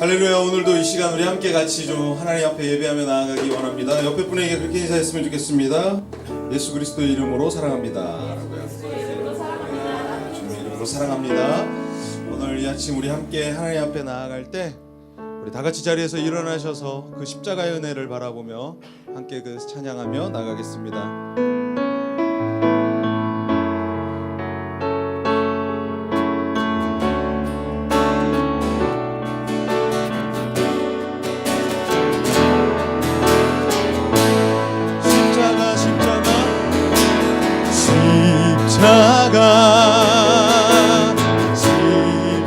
할렐루야. 오늘도 이 시간 우리 함께 같이 좀 하나님 앞에 예배하며 나아가기 원합니다. 옆에 분에게 그렇게 인사했으면 좋겠습니다. 예수 그리스도의 이름으로 사랑합니다 라고요. 주님의 이름으로 사랑합니다. 오늘 이 아침 우리 함께 하나님 앞에 나아갈 때 우리 다 같이 자리에서 일어나셔서 그 십자가의 은혜를 바라보며 함께 그 찬양하며 나가겠습니다.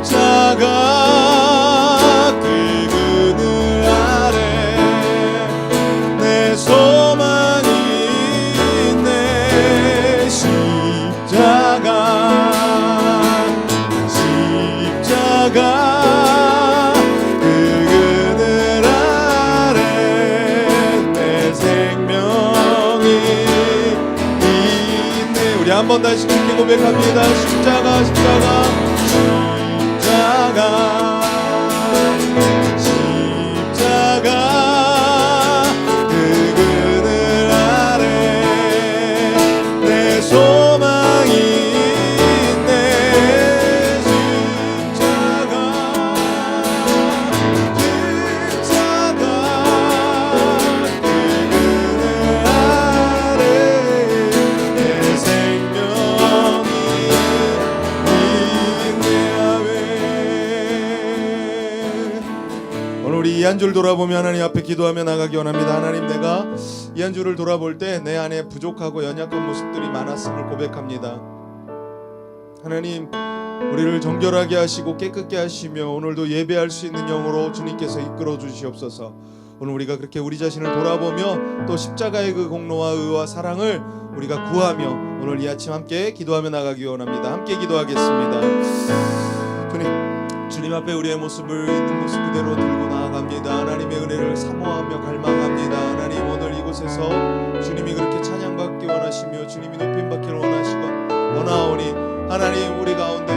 십자가 그 그늘 아래 내 소망이 있네. 십자가 그 그늘 아래 내 생명이 있네. 우리 한 번 다시 그렇게 고백합니다. 십자가 그 그늘 아래 내 소망이 있네. 십자가 그 그늘 아래 내 생명이 오늘 우리 이 한 줄 돌아보며 하나님 앞에 기도하며 나가기 원합니다. 하나님, 내가 이 한 줄을 돌아볼 때 내 안에 부족하고 연약한 모습들이 많았음을 고백합니다. 하나님, 우리를 정결하게 하시고 깨끗게 하시며 오늘도 예배할 수 있는 영으로 주님께서 이끌어 주시옵소서. 오늘 우리가 그렇게 우리 자신을 돌아보며 또 십자가의 그 공로와 의와 사랑을 우리가 구하며 오늘 이 아침 함께 기도하며 나가기 원합니다. 함께 기도하겠습니다. 주님 앞에 우리의 모습을 있는 모습 그대로 들고 나아갑니다. 하나님의 은혜를 사모하며 갈망합니다. 하나님, 오늘 이곳에서 주님이 그렇게 찬양받기 원하시며 주님이 높임받기를 원하오니 하나님, 우리 가운데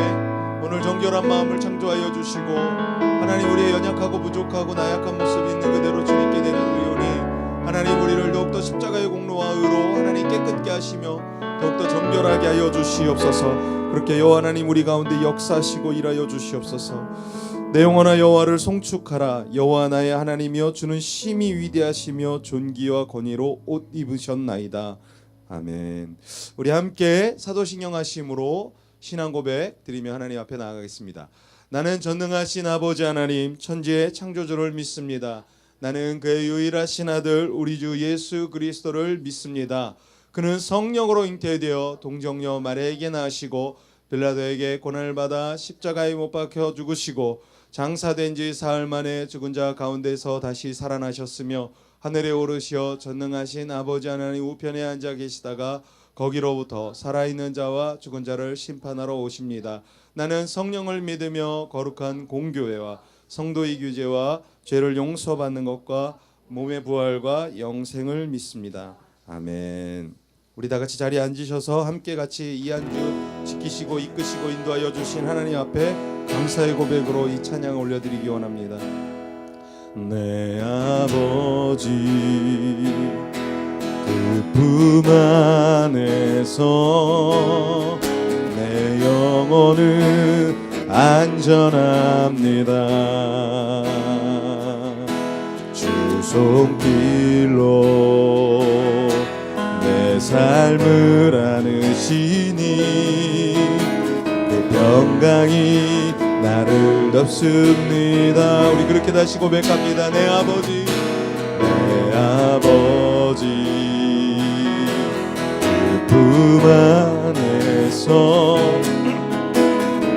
오늘 정결한 마음을 창조하여 주시고 하나님, 우리의 연약하고 부족하고 나약한 모습이 있는 그대로 주님께 내려놓으오니 하나님, 우리를 더욱더 십자가의 공로와 의로 하나님 깨끗게 하시며 더욱더 정결하게 하여 주시옵소서. 그렇게 여호와 하나님, 우리 가운데 역사하시고 일하여 주시옵소서. 내 영혼아 여호와를 송축하라. 여호와 나의 하나님이여, 주는 심히 위대하시며 존귀와 권위로 옷 입으셨나이다. 아멘. 우리 함께 사도신경 하심으로 신앙 고백 드리며 하나님 앞에 나아가겠습니다. 나는 전능하신 아버지 하나님, 천지의 창조주를 믿습니다. 나는 그의 유일하신 아들 우리 주 예수 그리스도를 믿습니다. 그는 성령으로 잉태되어 동정녀 마리아에게 나시고 빌라도에게 고난을 받아 십자가에 못 박혀 죽으시고 장사된 지 사흘 만에 죽은 자 가운데서 다시 살아나셨으며 하늘에 오르시어 전능하신 아버지 하나님 우편에 앉아 계시다가 거기로부터 살아있는 자와 죽은 자를 심판하러 오십니다. 나는 성령을 믿으며 거룩한 공교회와 성도의 규제와 죄를 용서받는 것과 몸의 부활과 영생을 믿습니다. 아멘. 우리 다 같이 자리에 앉으셔서 함께 같이 이 한 주 지키시고 이끄시고 인도하여 주신 하나님 앞에 감사의 고백으로 이 찬양을 올려드리기 원합니다. 내 아버지 그 품 안에서 내 영혼은 안전합니다. 주 손길로 내 삶을 안으시니 그 평강이 나를 덮습니다. 우리 그렇게 다시 고백합니다. 내 아버지 그 품 안에서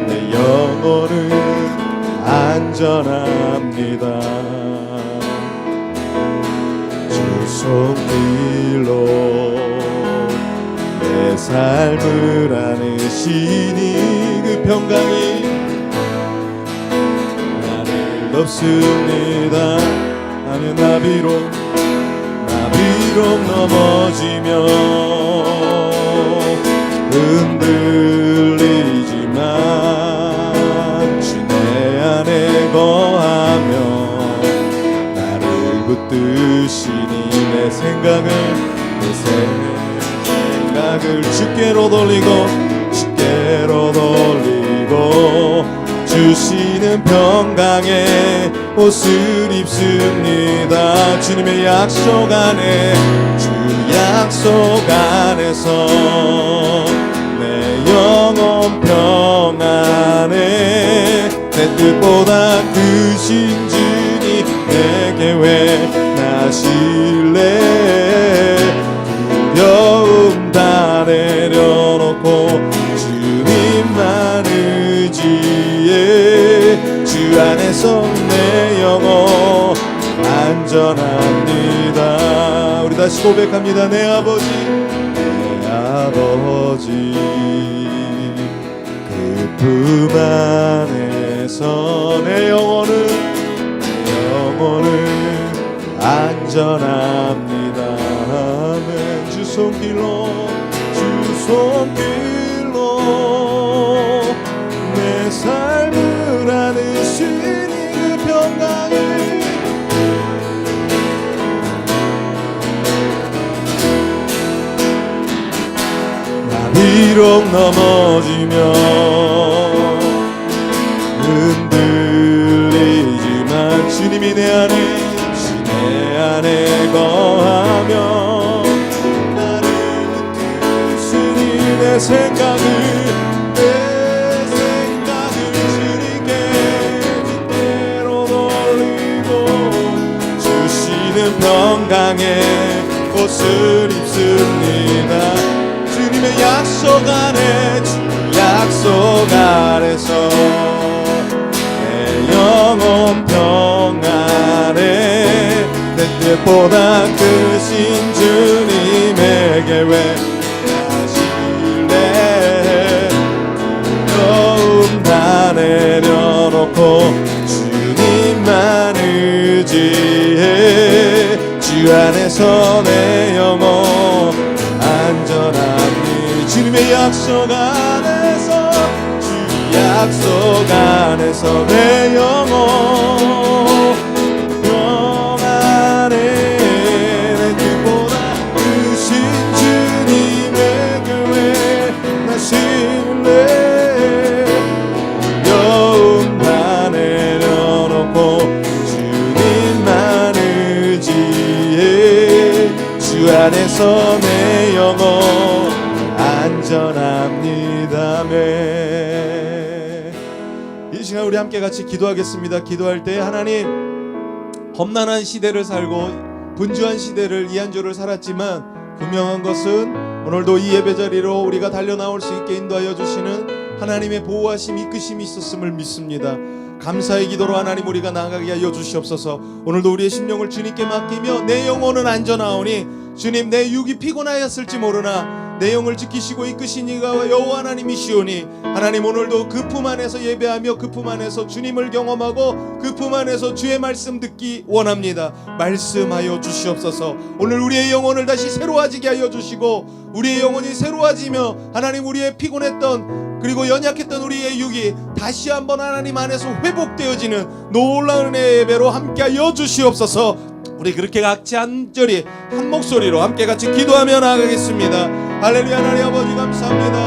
내 영혼은 안전합니다. 주 손길로 내 삶을 안으시니 그 평강이 나를 덮습니다. 나는 나비로 넘어지며 흔들리지만 주 내 안에 거함 나를 붙드시니 내 생각을 주께로 돌리고 주시는 평강의 옷을 입습니다. 주님의 약속 안에 주 약속 안에서 내 영혼 평안에 내 뜻보다 크신 주님 내 계획 나실래 두려움 다 내려놓고 주님만 의지해 주 안에서 내 영혼 안전합니다. 우리 다시 고백합니다. 내 아버지 그 품 안에서 내 영혼은 안전합니다. 아멘. 주 손길로 내 삶을 안으시니 그 평강을 나 비록 넘어지면 흔들리지만 주님이 내 안에 거하며 나를 붙드시니 내 생각을 주님께 주께로 돌리고 주시는 평강의 옷을 입습니다. 주님의 약속 안에 주 약속 안에서 내 영혼 평안에 내 뜻보다 크신 주님의 계획 나실래 두려움 다 내려놓고 주님만 의지해 주 안에서 내 영혼 안전합니다. 주님의 약속 안에서 주 약속 안에서 내 영혼 평안해 내 뜻보다 크신 주님의 교회 나실래 두려움 다 내려놓고 주님만 의지해 주 안에서 내 영혼 안전합니다. 이 시간 우리 함께 같이 기도하겠습니다. 기도할 때 하나님 험난한 시대를 살고 분주한 시대를 이 한 주를 살았지만 분명한 것은 오늘도 이 예배 자리로 우리가 달려나올 수 있게 인도하여 주시는 하나님의 보호하심 이끄심이 있었음을 믿습니다. 감사의 기도로 하나님 우리가 나아가게 하여 주시옵소서. 오늘도 우리의 심령을 주님께 맡기며 내 영혼은 안전하오니 주님 내 육이 피곤하였을지 모르나 내 영을 지키시고 이끄신 이가 여호와 하나님이시오니 하나님 오늘도 그 품 안에서 예배하며 그 품 안에서 주님을 경험하고 그 품 안에서 주의 말씀 듣기 원합니다. 말씀하여 주시옵소서. 오늘 우리의 영혼을 다시 새로워지게 하여 주시고 우리의 영혼이 새로워지며 하나님 우리의 피곤했던 그리고 연약했던 우리의 육이 다시 한번 하나님 안에서 회복되어지는 놀라운 은혜의 예배로 함께하여 주시옵소서. 우리 그렇게 각지 한 절이 한 목소리로 함께 같이 기도하며 나아가겠습니다. 할렐루야. 하나님 아버지 감사합니다.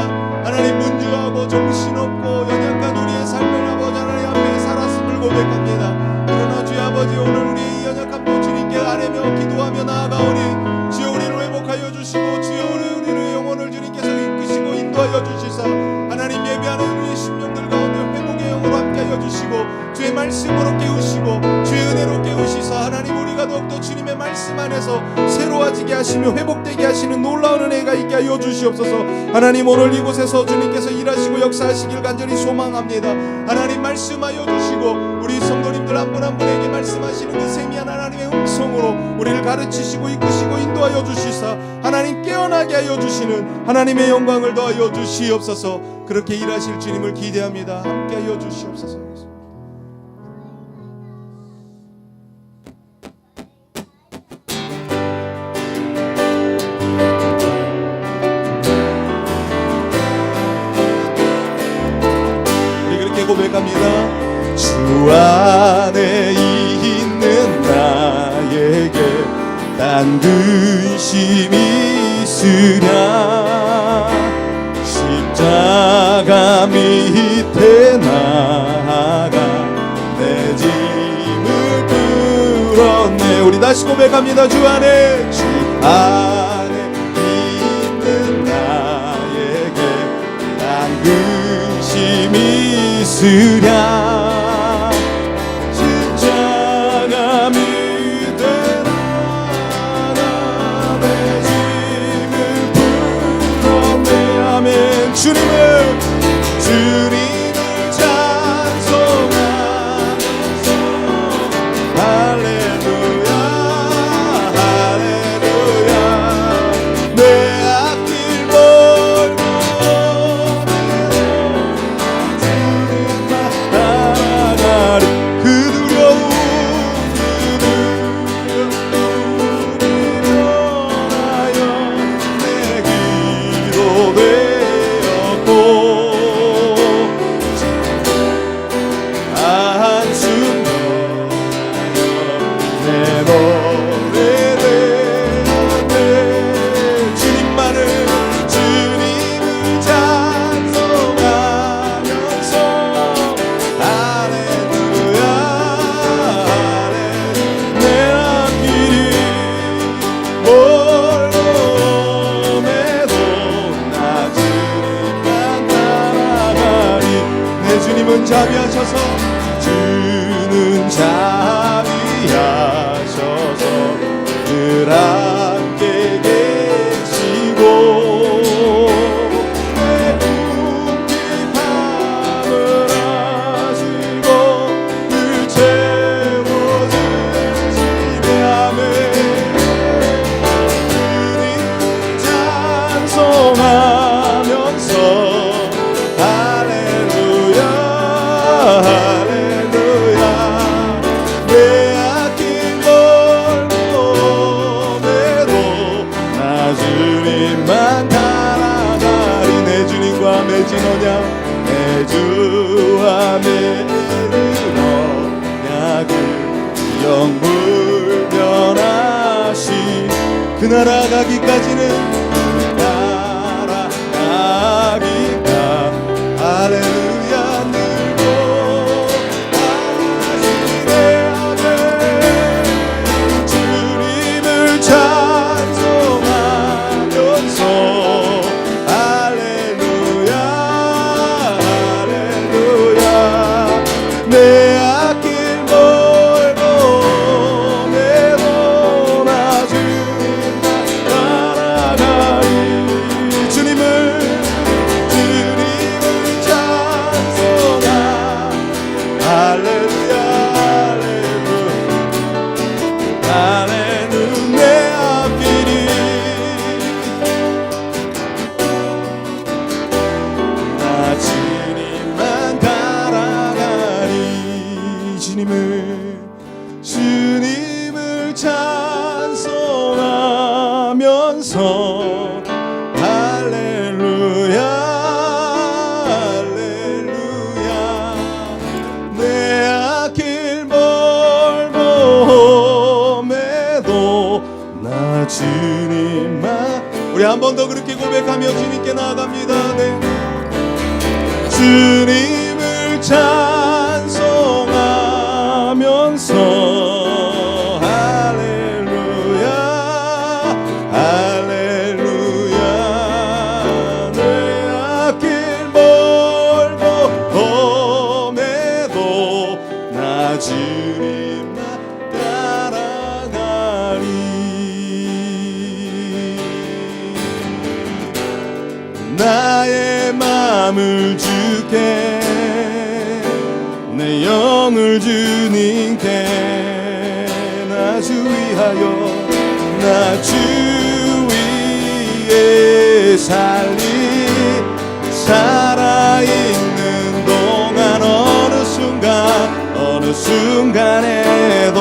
하나님 문주하고 정신없고 연약한 우리의 삶을 아버지 하나님 앞에 살았음을 고백합니다. 그러나 주의 아버지 오늘 우리의 연약함도 주님께 아뢰며 기도하며 나아가오니 주여 우리를 회복하여 주시고 주여 우리의 영혼을 주님께서 이끄시고 인도하여 주시사 하나님 예배하는 우리의 심령들 가운데 회복의 영으로 함께하여 주시고 주의 말씀으로 깨우시고 주의 은혜로 깨우시사 하나님 우리가 더욱더 주님의 말씀 안에서 새로워지게 하시며 회복되게 하시는 놀라운 은혜가 있게 하여 주시옵소서. 하나님 오늘 이곳에서 주님께서 일하시고 역사하시길 간절히 소망합니다. 하나님 말씀하여 주시고 우리 성도님들 한 분 한 분에게 말씀하시는 그 세미한 하나님의 음성으로 우리를 가르치시고 이끄시고 인도하여 주시사 하나님 깨어나게 하여 주시는 하나님의 영광을 더하여 주시옵소서. 그렇게 일하실 주님을 기대합니다. 함께 하여 주시옵소서. 고백합니다. 주 안에 난 근심이 있으랴 십자가 밑에 나가 내 짐을 끌었네. 우리 다시 고백합니다. 주 안에 주 안에 있는 나에게 난 근심이 있으랴 십자가 밑에 나가 내 짐을 풀었네. 아멘. 주님을 찬송하면서 할렐루야 할렐루야 내 앞길 멀고 주님만 따라가리. 그 두려움 면하여 내 기도 되었고 한숨 내 노래 되었네. 주님만을 주님을 찬송하면서 할렐루야 할렐루야 내 앞길이 멀고 매도 나 주님만 따라가리. 내 주님은 자비하셔서 주는 자비하셔서 늘 함께 계시고 내 궁핍함을 아시고 늘 채워주시네. 아멘. 주님 찬송하면서 할렐루야 할렐루야 내 앞길 멀고 매도 나 주님만 따라가리. 내 주님과 맺은 언약 내 주와 맺은 언약을 영불 변하시 그 나라 가기까지는 나라가기까 할렐루야 늘고 하시네. 아멘. 주님을 찬송하면서 할렐루야 할렐루야 내 앞길 멀고 매도 나 주님만 따라가리. 주님을 찬송하 할렐루야 할렐루야 할렐루야 내 앞길이 나 주님만 따라가리. 주님을 찬송하면서 할렐루야 할렐루야 내 앞길 멀고 매도 나 주님만. 우리 한 번 더 그렇게 고백하며 주님께 나아갑니다. 네. 주님을 찬송하면서 할렐루야 할렐루야 내 앞길 멀고 험해도 나 주님만 따라가리. 나의 맘을 주께 내 영을 주님께 나 주 위하여 나 주 위에 살아있는 동안 어느 순간에도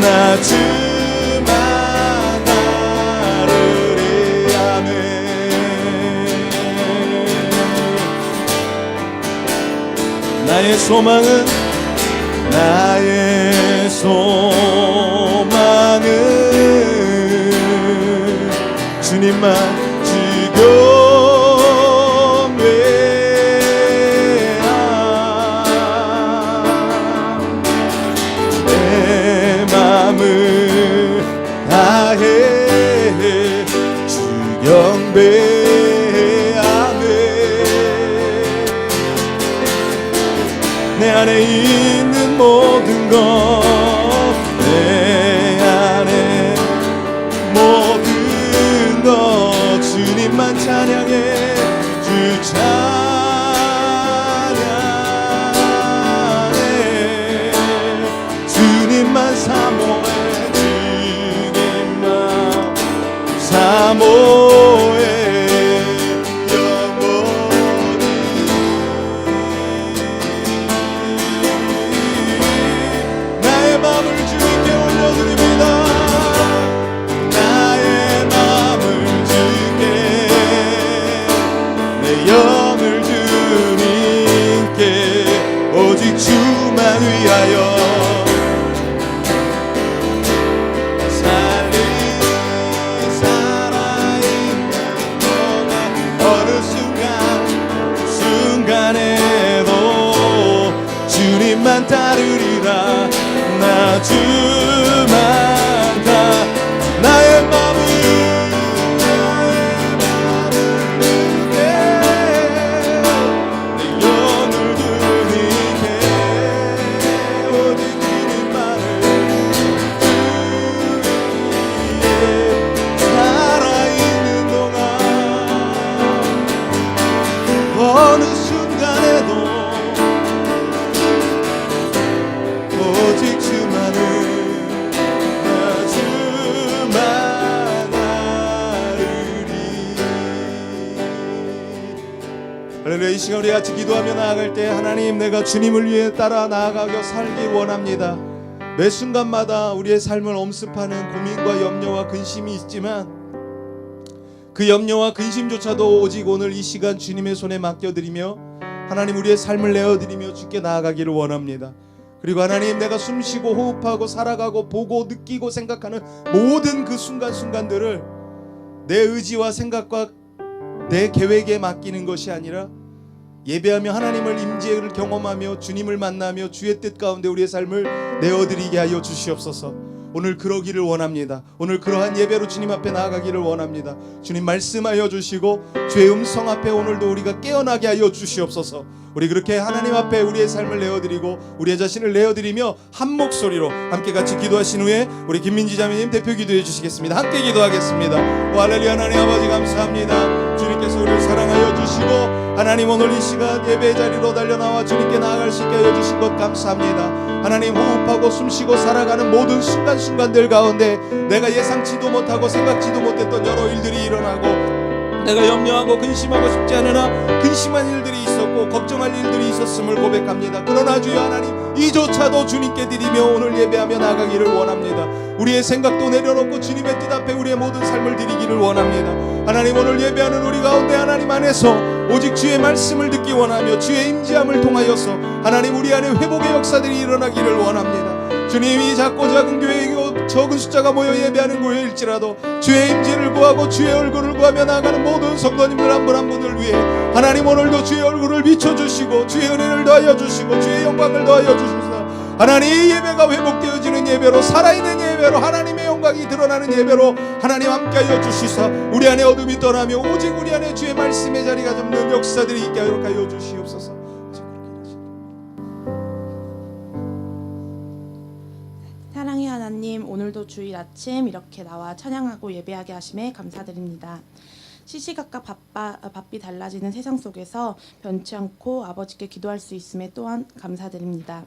나 주만 따르리. 아멘. 나의 소망은 나의 나의 소망은 주님만 지금 외야 내 맘을 다해 주 경배하네 내 안에 있는 모든 것 내 안에 모든 것 주님만 찬양해 주 찬양해 주님만 사모해 주님만 사모해 영을 주님께 오직 주만 위하여 살아있는 동안 어느 순간에도 주님만 따르리라 나 주만 다 나의 마음을 어느 순간에도 오직 주만을 나 주만 나르리 할렐루야 이 시간 우리 같이 기도하며 나아갈 때 하나님 내가 주님을 위해 따라 나아가며 살기 원합니다 매 순간마다 우리의 삶을 엄습하는 고민과 염려와 근심이 있지만 그 염려와 근심조차도 오직 오늘 이 시간 주님의 손에 맡겨드리며 하나님 우리의 삶을 내어드리며 주께 나아가기를 원합니다. 그리고 하나님 내가 숨쉬고 호흡하고 살아가고 보고 느끼고 생각하는 모든 그 순간순간들을 내 의지와 생각과 내 계획에 맡기는 것이 아니라 예배하며 하나님을 임재를 경험하며 주님을 만나며 주의 뜻 가운데 우리의 삶을 내어드리게 하여 주시옵소서. 오늘 그러기를 원합니다. 오늘 그러한 예배로 주님 앞에 나아가기를 원합니다. 주님 말씀하여 주시고 주의 음성 앞에 오늘도 우리가 깨어나게 하여 주시옵소서. 우리 그렇게 하나님 앞에 우리의 삶을 내어드리고 우리의 자신을 내어드리며 한 목소리로 함께 같이 기도하신 후에 우리 김민지 자매님 대표 기도해 주시겠습니다. 함께 기도하겠습니다. 할렐루야 하나님 아버지 감사합니다. 주님께서 우리를 사랑하여 주시고 하나님 오늘 이 시간 예배 자리로 달려나와 주님께 나아갈 수 있게 하여 주신 것 감사합니다. 하나님 호흡하고 숨쉬고 살아가는 모든 순간순간들 가운데 내가 예상치도 못하고 생각지도 못했던 여러 일들이 일어나고 내가 염려하고 근심하고 싶지 않으나 근심한 일들이 있었고 걱정할 일들이 있었음을 고백합니다. 그러나 주여 하나님 이조차도 주님께 드리며 오늘 예배하며 나가기를 원합니다. 우리의 생각도 내려놓고 주님의 뜻 앞에 우리의 모든 삶을 드리기를 원합니다. 하나님 오늘 예배하는 우리 가운데 하나님 안에서 오직 주의 말씀을 듣기 원하며 주의 임재함을 통하여서 하나님 우리 안에 회복의 역사들이 일어나기를 원합니다. 주님이 작고 작은 교회이고 적은 숫자가 모여 예배하는 교회일지라도 주의 임재를 구하고 주의 얼굴을 구하며 나아가는 모든 성도님들 한 분 한 분을 위해 하나님 오늘도 주의 얼굴을 비춰주시고 주의 은혜를 더하여 주시고 주의 영광을 더하여 주시옵소서. 하나님 이 예배가 회복되어지는 예배로 살아있는 예배로 하나님의 영광이 드러나는 예배로 하나님 함께하여 주시사 우리 안에 어둠이 떠나며 오직 우리 안에 주의 말씀의 자리가 잡는 역사들이 있게 하여 주시옵소서. 사랑의 하나님, 오늘도 주일 아침 이렇게 나와 찬양하고 예배하게 하심에 감사드립니다. 시시각각 바삐 달라지는 세상 속에서 변치 않고 아버지께 기도할 수 있음에 또한 감사드립니다.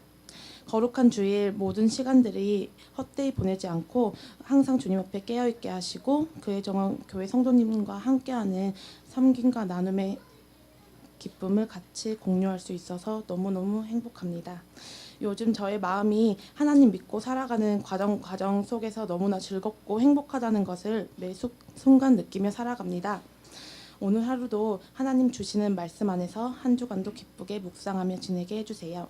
거룩한 주일 모든 시간들이 헛되이 보내지 않고 항상 주님 앞에 깨어있게 하시고 그의 정원 교회 성도님과 함께하는 섬김과 나눔의 기쁨을 같이 공유할 수 있어서 너무너무 행복합니다. 요즘 저의 마음이 하나님 믿고 살아가는 과정 속에서 너무나 즐겁고 행복하다는 것을 매 순간 느끼며 살아갑니다. 오늘 하루도 하나님 주시는 말씀 안에서 한 주간도 기쁘게 묵상하며 지내게 해주세요.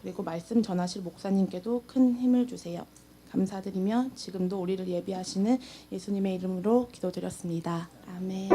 그리고 말씀 전하실 목사님께도 큰 힘을 주세요. 감사드리며 지금도 우리를 예비하시는 예수님의 이름으로 기도드렸습니다. 아멘.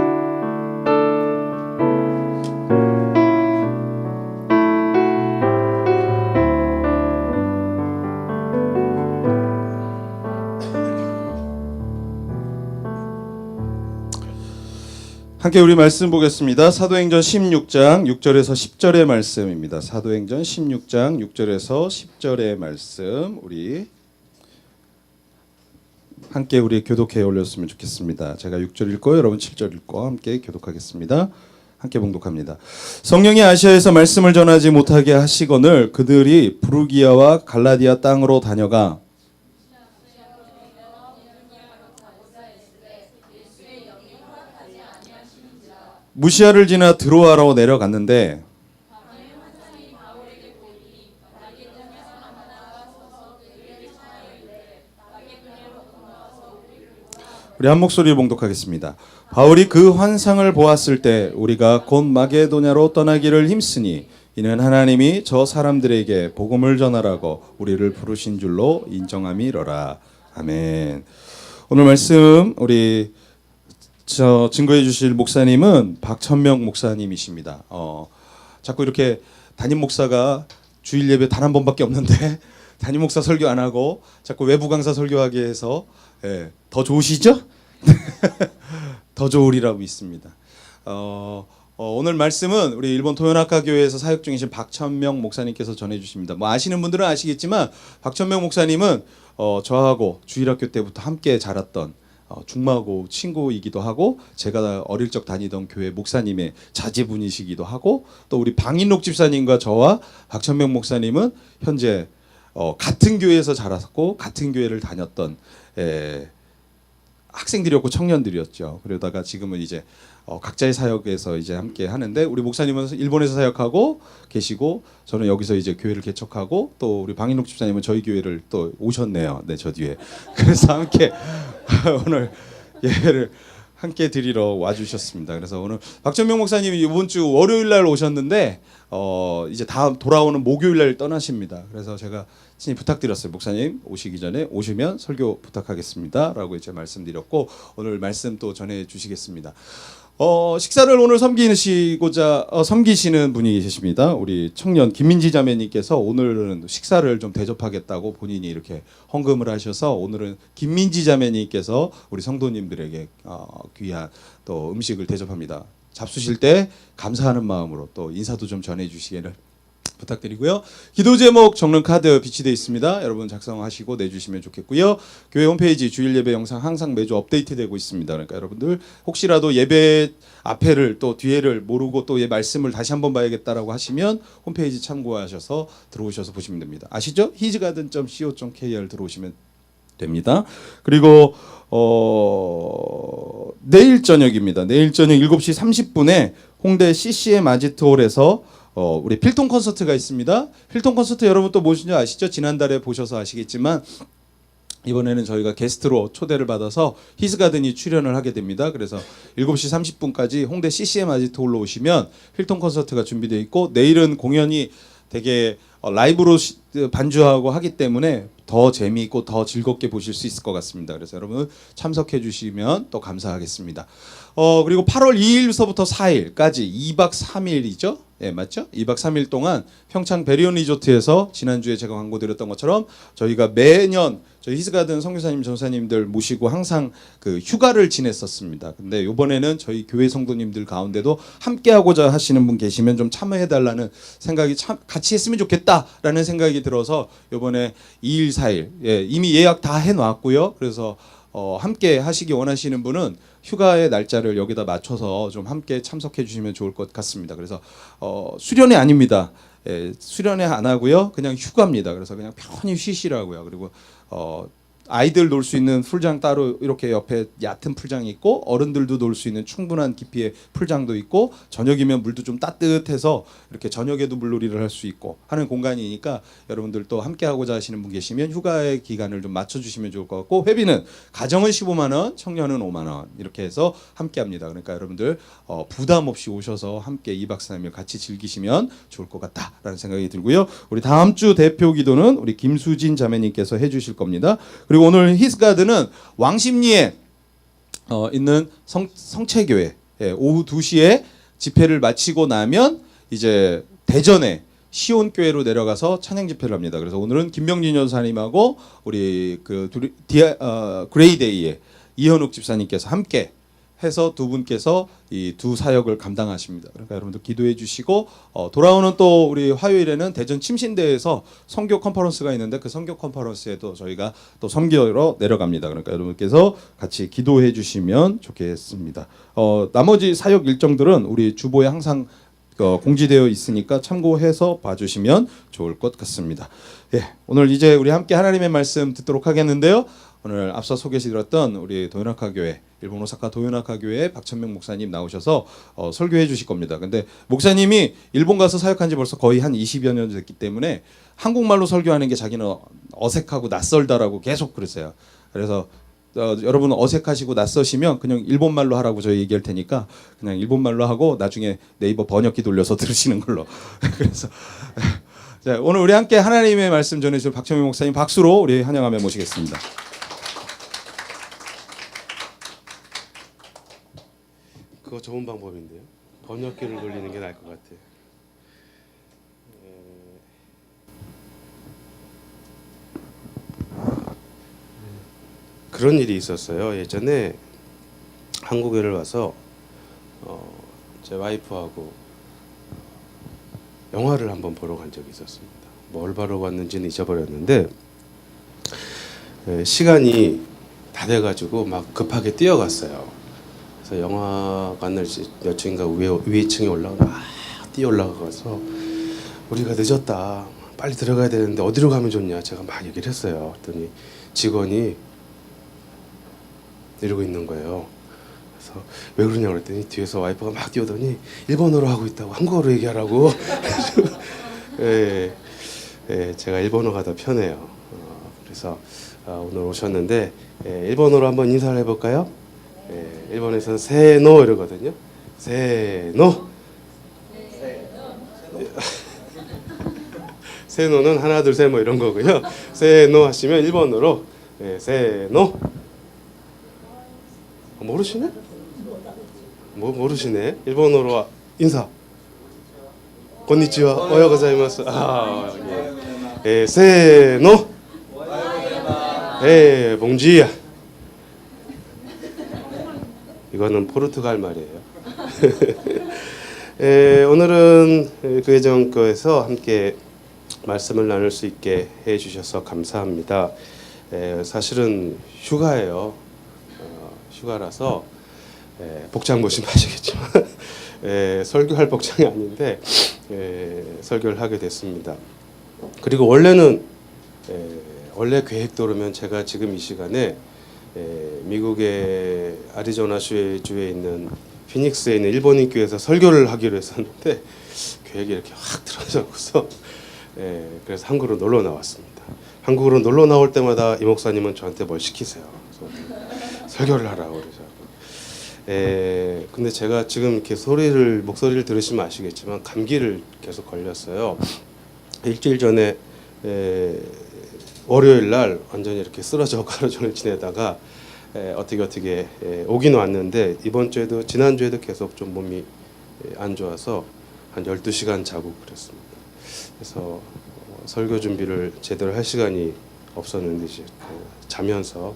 함께 우리 말씀 보겠습니다. 사도행전 16장 6절에서 10절의 말씀입니다. 사도행전 16장 6절에서 10절의 말씀 우리 함께 우리 교독해 올렸으면 좋겠습니다. 제가 6절 읽고 여러분 7절 읽고 함께 교독하겠습니다. 함께 봉독합니다. 성령이 아시아에서 말씀을 전하지 못하게 하시거늘 그들이 부르기아와 갈라디아 땅으로 다녀가 무시아를 지나 드로아로 내려갔는데 우리 한 목소리로 봉독하겠습니다. 바울이 그 환상을 보았을 때 우리가 곧 마게도냐로 떠나기를 힘쓰니 이는 하나님이 저 사람들에게 복음을 전하라고 우리를 부르신 줄로 인정함이로라. 아멘. 오늘 말씀 우리 증거해 주실 목사님은 박천명 목사님이십니다. 자꾸 이렇게 담임 목사가 주일 예배 단 한 번밖에 없는데 담임 목사 설교 안 하고 자꾸 외부 강사 설교하게 해서 더 좋으시죠? 더 좋으리라고 있습니다. 오늘 말씀은 우리 일본 토요나카 교회에서 사역 중이신 박천명 목사님께서 전해 주십니다. 뭐 아시는 분들은 아시겠지만 박천명 목사님은 저하고 주일학교 때부터 함께 자랐던 중마고 친구이기도 하고 제가 어릴 적 다니던 교회 목사님의 자제분이시기도 하고 또 우리 방인록 집사님과 저와 박천명 목사님은 현재 같은 교회에서 자랐고 같은 교회를 다녔던 학생들이었고 청년들이었죠. 그러다가 지금은 이제 각자의 사역에서 이제 함께 하는데 우리 목사님은 일본에서 사역하고 계시고 저는 여기서 이제 교회를 개척하고 또 우리 방인록 집사님은 저희 교회를 또 오셨네요. 네, 저 뒤에. 그래서 함께 오늘 예배를 함께 드리러 와주셨습니다. 그래서 오늘 박천명 목사님이 이번 주 월요일 날 오셨는데 이제 다음 돌아오는 목요일 날 떠나십니다. 그래서 제가 친히 부탁드렸어요. 목사님 오시기 전에 오시면 설교 부탁하겠습니다라고 이제 말씀드렸고 오늘 말씀 또 전해 주시겠습니다. 식사를 오늘 섬기시는 분이 계십니다. 우리 청년 김민지 자매님께서 오늘은 식사를 좀 대접하겠다고 본인이 이렇게 헌금을 하셔서 오늘은 김민지 자매님께서 우리 성도님들에게 귀한 또 음식을 대접합니다. 잡수실 때 감사하는 마음으로 또 인사도 좀 전해주시기를 부탁드리고요. 기도 제목 적는 카드 비치되어 있습니다. 여러분 작성하시고 내주시면 좋겠고요. 교회 홈페이지 주일 예배 영상 항상 매주 업데이트되고 있습니다. 그러니까 여러분들 혹시라도 예배 앞에를 또 뒤에를 모르고 또 말씀을 다시 한번 봐야겠다라고 하시면 홈페이지 참고하셔서 들어오셔서 보시면 됩니다. 아시죠? hisgarden.co.kr 들어오시면 됩니다. 그리고 내일 저녁입니다. 내일 저녁 7시 30분에 홍대 CCM 아지트홀에서 우리 필통 콘서트가 있습니다. 필통 콘서트 여러분 또 무엇인지 아시죠? 지난달에 보셔서 아시겠지만 이번에는 저희가 게스트로 초대를 받아서 히스가든이 출연을 하게 됩니다. 그래서 7시 30분까지 홍대 CCM 아지트홀로 오시면 필통 콘서트가 준비되어 있고 내일은 공연이 되게 라이브로 반주하고 하기 때문에 더 재미있고 더 즐겁게 보실 수 있을 것 같습니다. 그래서 여러분 참석해 주시면 또 감사하겠습니다. 그리고 8월 2일서부터 4일까지 2박 3일이죠. 예, 맞죠? 2박 3일 동안 평창 베리온 리조트에서 지난주에 제가 광고 드렸던 것처럼 저희가 매년 저희 히스가든 선교사님 전사님들 모시고 항상 그 휴가를 지냈었습니다. 근데 이번에는 저희 교회 성도님들 가운데도 함께 하고자 하시는 분 계시면 좀 참여해 달라는 생각이 같이 했으면 좋겠다라는 생각이 들어서 이번에 2일 4일 이미 예약 다 해 놨고요. 그래서 함께 하시기 원하시는 분은 휴가의 날짜를 여기다 맞춰서 좀 함께 참석해 주시면 좋을 것 같습니다. 그래서 수련회 아닙니다. 수련회 안 하고요. 그냥 휴가입니다. 그래서 그냥 편히 쉬시라고요. 그리고 아이들 놀 수 있는 풀장 따로 이렇게 옆에 얕은 풀장이 있고 어른들도 놀 수 있는 충분한 깊이의 풀장도 있고 저녁이면 물도 좀 따뜻해서 이렇게 저녁에도 물놀이를 할 수 있고 하는 공간이니까 여러분들 또 함께 하고자 하시는 분 계시면 휴가의 기간을 좀 맞춰주시면 좋을 것 같고 회비는 가정은 15만 원, 청년은 5만 원 이렇게 해서 함께 합니다. 그러니까 여러분들 부담 없이 오셔서 함께 2박 3일 같이 즐기시면 좋을 것 같다라는 생각이 들고요. 우리 다음 주 대표 기도는 우리 김수진 자매님께서 해주실 겁니다. 그리고 오늘 히스가드는 왕십리에 있는 성체교회 오후 2시에 집회를 마치고 나면 이제 대전에 시온교회로 내려가서 찬양 집회를 합니다. 그래서 오늘은 김병진 여사님하고 우리 그 그레이데이의 이현욱 집사님께서 함께 해서 두 분께서 이 두 사역을 감당하십니다. 그러니까 여러분들 기도해 주시고 돌아오는 또 우리 화요일에는 대전 침신대에서 선교 컨퍼런스가 있는데 그 선교 컨퍼런스에도 저희가 또 섬기러 내려갑니다. 그러니까 여러분께서 같이 기도해 주시면 좋겠습니다. 나머지 사역 일정들은 우리 주보에 항상 공지되어 있으니까 참고해서 봐주시면 좋을 것 같습니다. 예, 오늘 이제 우리 함께 하나님의 말씀 듣도록 하겠는데요. 오늘 앞서 소개해드렸던 우리 도요나카 교회 일본 오사카 도요나카 교회 박천명 목사님 나오셔서 설교해 주실 겁니다. 근데 목사님이 일본 가서 사역한 지 벌써 거의 한 20여 년 됐기 때문에 한국말로 설교하는 게 자기는 어색하고 낯설다라고 계속 그랬어요. 그래서 여러분 어색하시고 낯서시면 그냥 일본말로 하라고 저희 얘기할 테니까 그냥 일본말로 하고 나중에 네이버 번역기 돌려서 들으시는 걸로. 그래서 자, 오늘 우리 함께 하나님의 말씀 전해줄 박천명 목사님 박수로 우리 환영하며 모시겠습니다. 그거 좋은 방법인데요. 번역기를 돌리는 게 나을 것 같아요. 그런 일이 있었어요. 예전에 한국에를 와서 제 와이프하고 영화를 한번 보러 간 적이 있었습니다. 뭘 보러 갔는지는 잊어버렸는데 시간이 다 돼가지고 막 급하게 뛰어갔어요. 그래서 영화관을 몇 층인가 위층에 뛰어 올라가서 우리가 늦었다. 빨리 들어가야 되는데 어디로 가면 좋냐. 제가 막 얘기를 했어요. 그랬더니 직원이 이러고 있는 거예요. 그래서 왜 그러냐고 그랬더니 뒤에서 와이프가 막 뛰어오더니 일본어로 하고 있다고 한국어로 얘기하라고. 예, 제가 일본어가 더 편해요. 그래서 오늘 오셨는데 일본어로 한번 인사를 해볼까요? 일본에서는 세노 이러거든요. 세노. 세노는 하나 둘 셋 뭐 이런 거고요. 세노 하시면 일본어로 세노. 모르시네? 모르시네. 일본어로 인사. konnichiwa, 오하요 고자이마스. 예. 세노. 봉지야. 이거는 포르투갈 말이에요. 오늘은 교회정교에서 함께 말씀을 나눌 수 있게 해주셔서 감사합니다. 사실은 휴가예요. 휴가라서 복장 보시면 아시겠지만 설교할 복장이 아닌데 설교를 하게 됐습니다. 그리고 원래 계획대로면 제가 지금 이 시간에 미국의 아리조나주에 있는 피닉스에 있는 일본인 교회에서 설교를 하기로 했었는데 계획이 이렇게 확 틀어져서 그래서 한국으로 놀러 나왔습니다. 한국으로 놀러 나올 때마다 이 목사님은 저한테 뭘 시키세요. 설교를 하라고 그러죠. 근데 제가 지금 이렇게 목소리를 들으시면 아시겠지만 감기를 계속 걸렸어요. 일주일 전에 월요일 날 완전히 이렇게 쓰러져 하루 종일 지내다가 어떻게 오긴 왔는데 이번 주에도 지난주에도 계속 좀 몸이 안 좋아서 한 12시간 자고 그랬습니다. 그래서 설교 준비를 제대로 할 시간이 없었는데 이제 자면서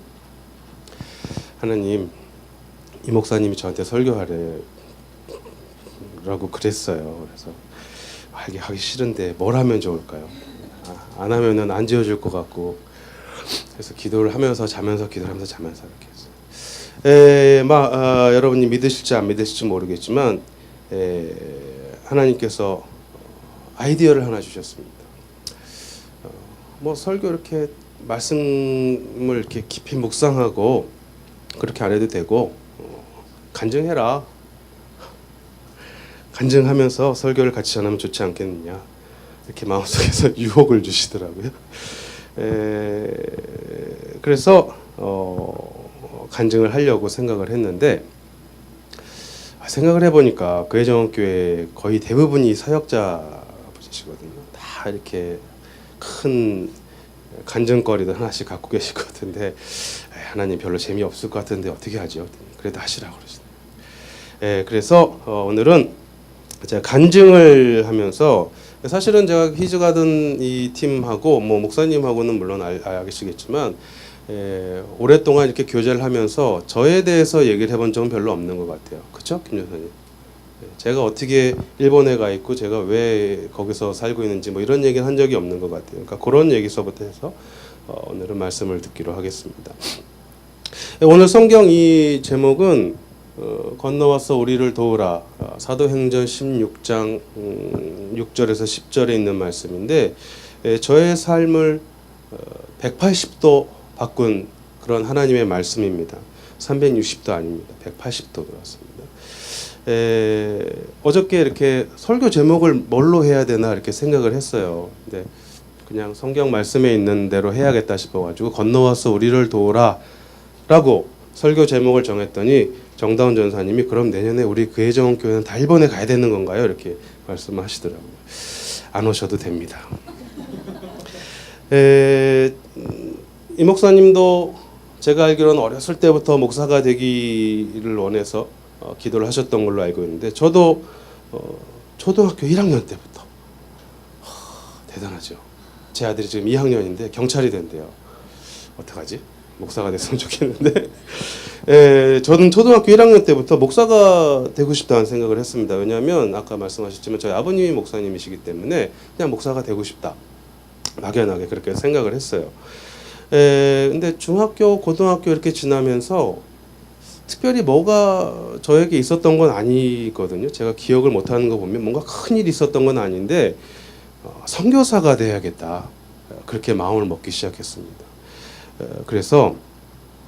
하나님 이 목사님이 저한테 설교하래라고 그랬어요. 그래서 이게 하기 싫은데 뭘 하면 좋을까요? 안 하면은 안 지어줄 것 같고 그래서 기도를 하면서 자면서 기도하면서 자면서 이렇게 했어요. 여러분이 믿으실지 안 믿으실지 모르겠지만 하나님께서 아이디어를 하나 주셨습니다. 설교 이렇게 말씀을 이렇게 깊이 묵상하고 그렇게 안 해도 되고 간증해라. 간증하면서 설교를 같이 전하면 좋지 않겠느냐. 이렇게 마음속에서 유혹을 주시더라고요. 그래서 간증을 하려고 생각을 했는데 생각을 해보니까 교회정원교회 거의 대부분이 사역자분이시거든요. 다 이렇게 큰 간증거리도 하나씩 갖고 계실 것 같은데 하나님 별로 재미없을 것 같은데 어떻게 하죠? 그래도 하시라고 그러시네요. 그래서 오늘은 제가 간증을 하면서 사실은 제가 히즈가든 이 팀하고 뭐 목사님하고는 물론 알겠지만 오랫동안 이렇게 교제를 하면서 저에 대해서 얘기를 해본 적은 별로 없는 것 같아요. 그렇죠, 김 전사님? 제가 어떻게 일본에 가 있고 제가 왜 거기서 살고 있는지 뭐 이런 얘기는 한 적이 없는 것 같아요. 그러니까 그런 얘기서부터 해서 오늘은 말씀을 듣기로 하겠습니다. 오늘 성경 이 제목은 건너와서 우리를 도우라, 사도행전 16장 6절에서 10절에 있는 말씀인데 저의 삶을 180도 바꾼 그런 하나님의 말씀입니다. 360도 아닙니다. 180도 들어왔습니다. 어저께 이렇게 설교 제목을 뭘로 해야 되나 이렇게 생각을 했어요. 근데 그냥 성경 말씀에 있는 대로 해야겠다 싶어가지고 건너와서 우리를 도우라 라고 설교 제목을 정했더니 정다운 전사님이 그럼 내년에 우리 교회정원교회는 다 일본에 가야 되는 건가요? 이렇게 말씀하시더라고요. 안 오셔도 됩니다. 이 목사님도 제가 알기로는 어렸을 때부터 목사가 되기를 원해서 기도를 하셨던 걸로 알고 있는데 저도 초등학교 1학년 때부터 대단하죠. 제 아들이 지금 2학년인데 경찰이 된대요. 어떡하지? 목사가 됐으면 좋겠는데 저는 초등학교 1학년 때부터 목사가 되고 싶다는 생각을 했습니다. 왜냐하면 아까 말씀하셨지만 저희 아버님이 목사님이시기 때문에 그냥 목사가 되고 싶다. 막연하게 그렇게 생각을 했어요. 근데 중학교, 고등학교 이렇게 지나면서 특별히 뭐가 저에게 있었던 건 아니거든요. 제가 기억을 못하는 거 보면 뭔가 큰 일이 있었던 건 아닌데 선교사가 돼야겠다. 그렇게 마음을 먹기 시작했습니다. 그래서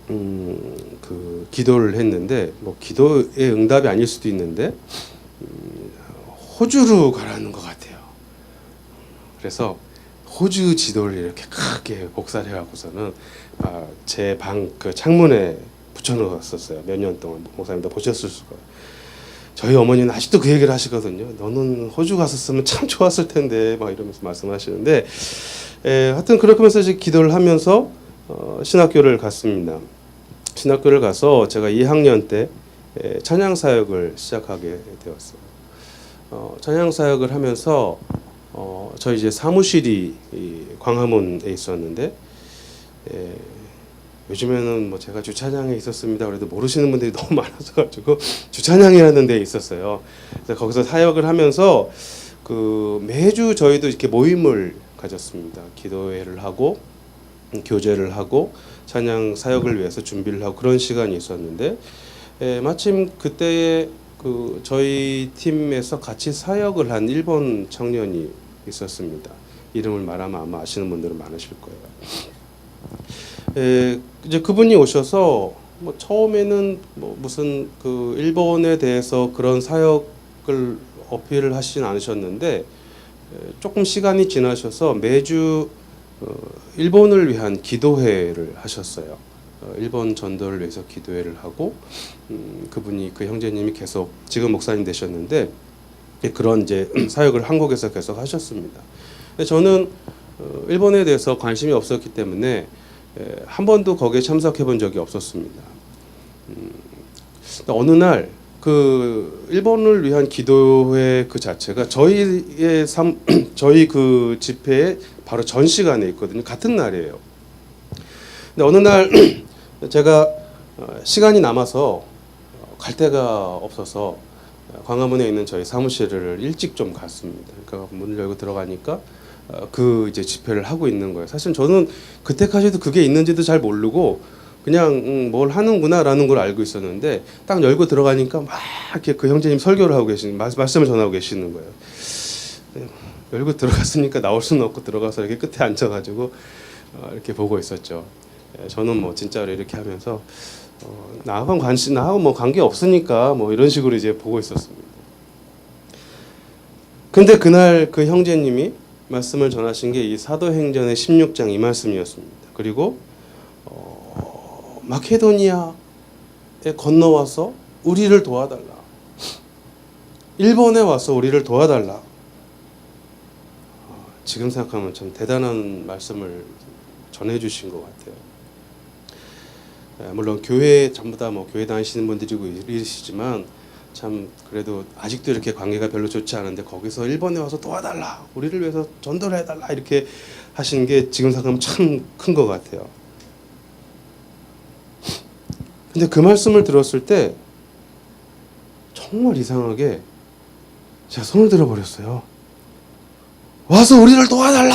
그 기도를 했는데 뭐 기도의 응답이 아닐 수도 있는데 호주로 가라는 것 같아요. 그래서 호주 지도를 이렇게 크게 복사를 해갖고서는 제 방 그 창문에 붙여놓았었어요. 몇 년 동안 목사님도 보셨을 수가. 저희 어머니는 아직도 그 얘기를 하시거든요. 너는 호주 갔었으면 참 좋았을 텐데 막 이러면서 말씀하시는데 하여튼 그렇게 하면서 이제 기도를 하면서 신학교를 갔습니다. 신학교를 가서 제가 2학년 때 찬양 사역을 시작하게 되었어요. 찬양 사역을 하면서 저희 이제 사무실이 광화문에 있었는데 요즘에는 뭐 제가 주찬양에 있었습니다. 그래도 모르시는 분들이 너무 많아서 가지고 주찬양이라는 데에 있었어요. 그래서 거기서 사역을 하면서 그 매주 저희도 이렇게 모임을 가졌습니다. 기도회를 하고 교제를 하고 찬양 사역을 위해서 준비를 하고 그런 시간이 있었는데 마침 그때에 그 저희 팀에서 같이 사역을 한 일본 청년이 있었습니다. 이름을 말하면 아마 아시는 분들은 많으실 거예요. 이제 그분이 오셔서 뭐 처음에는 뭐 무슨 그 일본에 대해서 그런 사역을 어필을 하시진 않으셨는데 조금 시간이 지나셔서 매주 일본을 위한 기도회를 하셨어요. 일본 전도를 위해서 기도회를 하고 그분이 그 형제님이 계속 지금 목사님 되셨는데 그런 이제 사역을 한국에서 계속 하셨습니다. 저는 일본에 대해서 관심이 없었기 때문에 한 번도 거기에 참석해 본 적이 없었습니다. 어느 날 그 일본을 위한 기도회 그 자체가 저희 그 집회의 바로 전 시간에 있거든요. 같은 날이에요. 근데 어느 날 제가 시간이 남아서 갈 데가 없어서 광화문에 있는 저희 사무실을 일찍 좀 갔습니다. 그러니까 문을 열고 들어가니까 그 이제 집회를 하고 있는 거예요. 사실 저는 그때까지도 그게 있는지도 잘 모르고 그냥 뭘 하는구나라는 걸 알고 있었는데 딱 열고 들어가니까 막 이렇게 그 형제님 설교를 하고 계시는 말씀을 전하고 계시는 거예요. 열고 들어갔으니까 나올 수는 없고 들어가서 이렇게 끝에 앉아가지고 이렇게 보고 있었죠. 저는 뭐 진짜로 이렇게 하면서 나하고 뭐 관계 없으니까 뭐 이런 식으로 이제 보고 있었습니다. 근데 그날 그 형제님이 말씀을 전하신 게 이 사도행전의 16장 이 말씀이었습니다. 그리고 마케도니아에 건너와서 우리를 도와달라. 일본에 와서 우리를 도와달라. 지금 생각하면 참 대단한 말씀을 전해주신 것 같아요. 물론 교회 전부 다 뭐 교회 다니시는 분들이고 이러시지만 참 그래도 아직도 이렇게 관계가 별로 좋지 않은데 거기서 일본에 와서 도와달라, 우리를 위해서 전도를 해달라 이렇게 하시는 게 지금 생각하면 참 큰 것 같아요. 근데 그 말씀을 들었을 때 정말 이상하게 제가 손을 들어버렸어요. 와서 우리를 도와달라,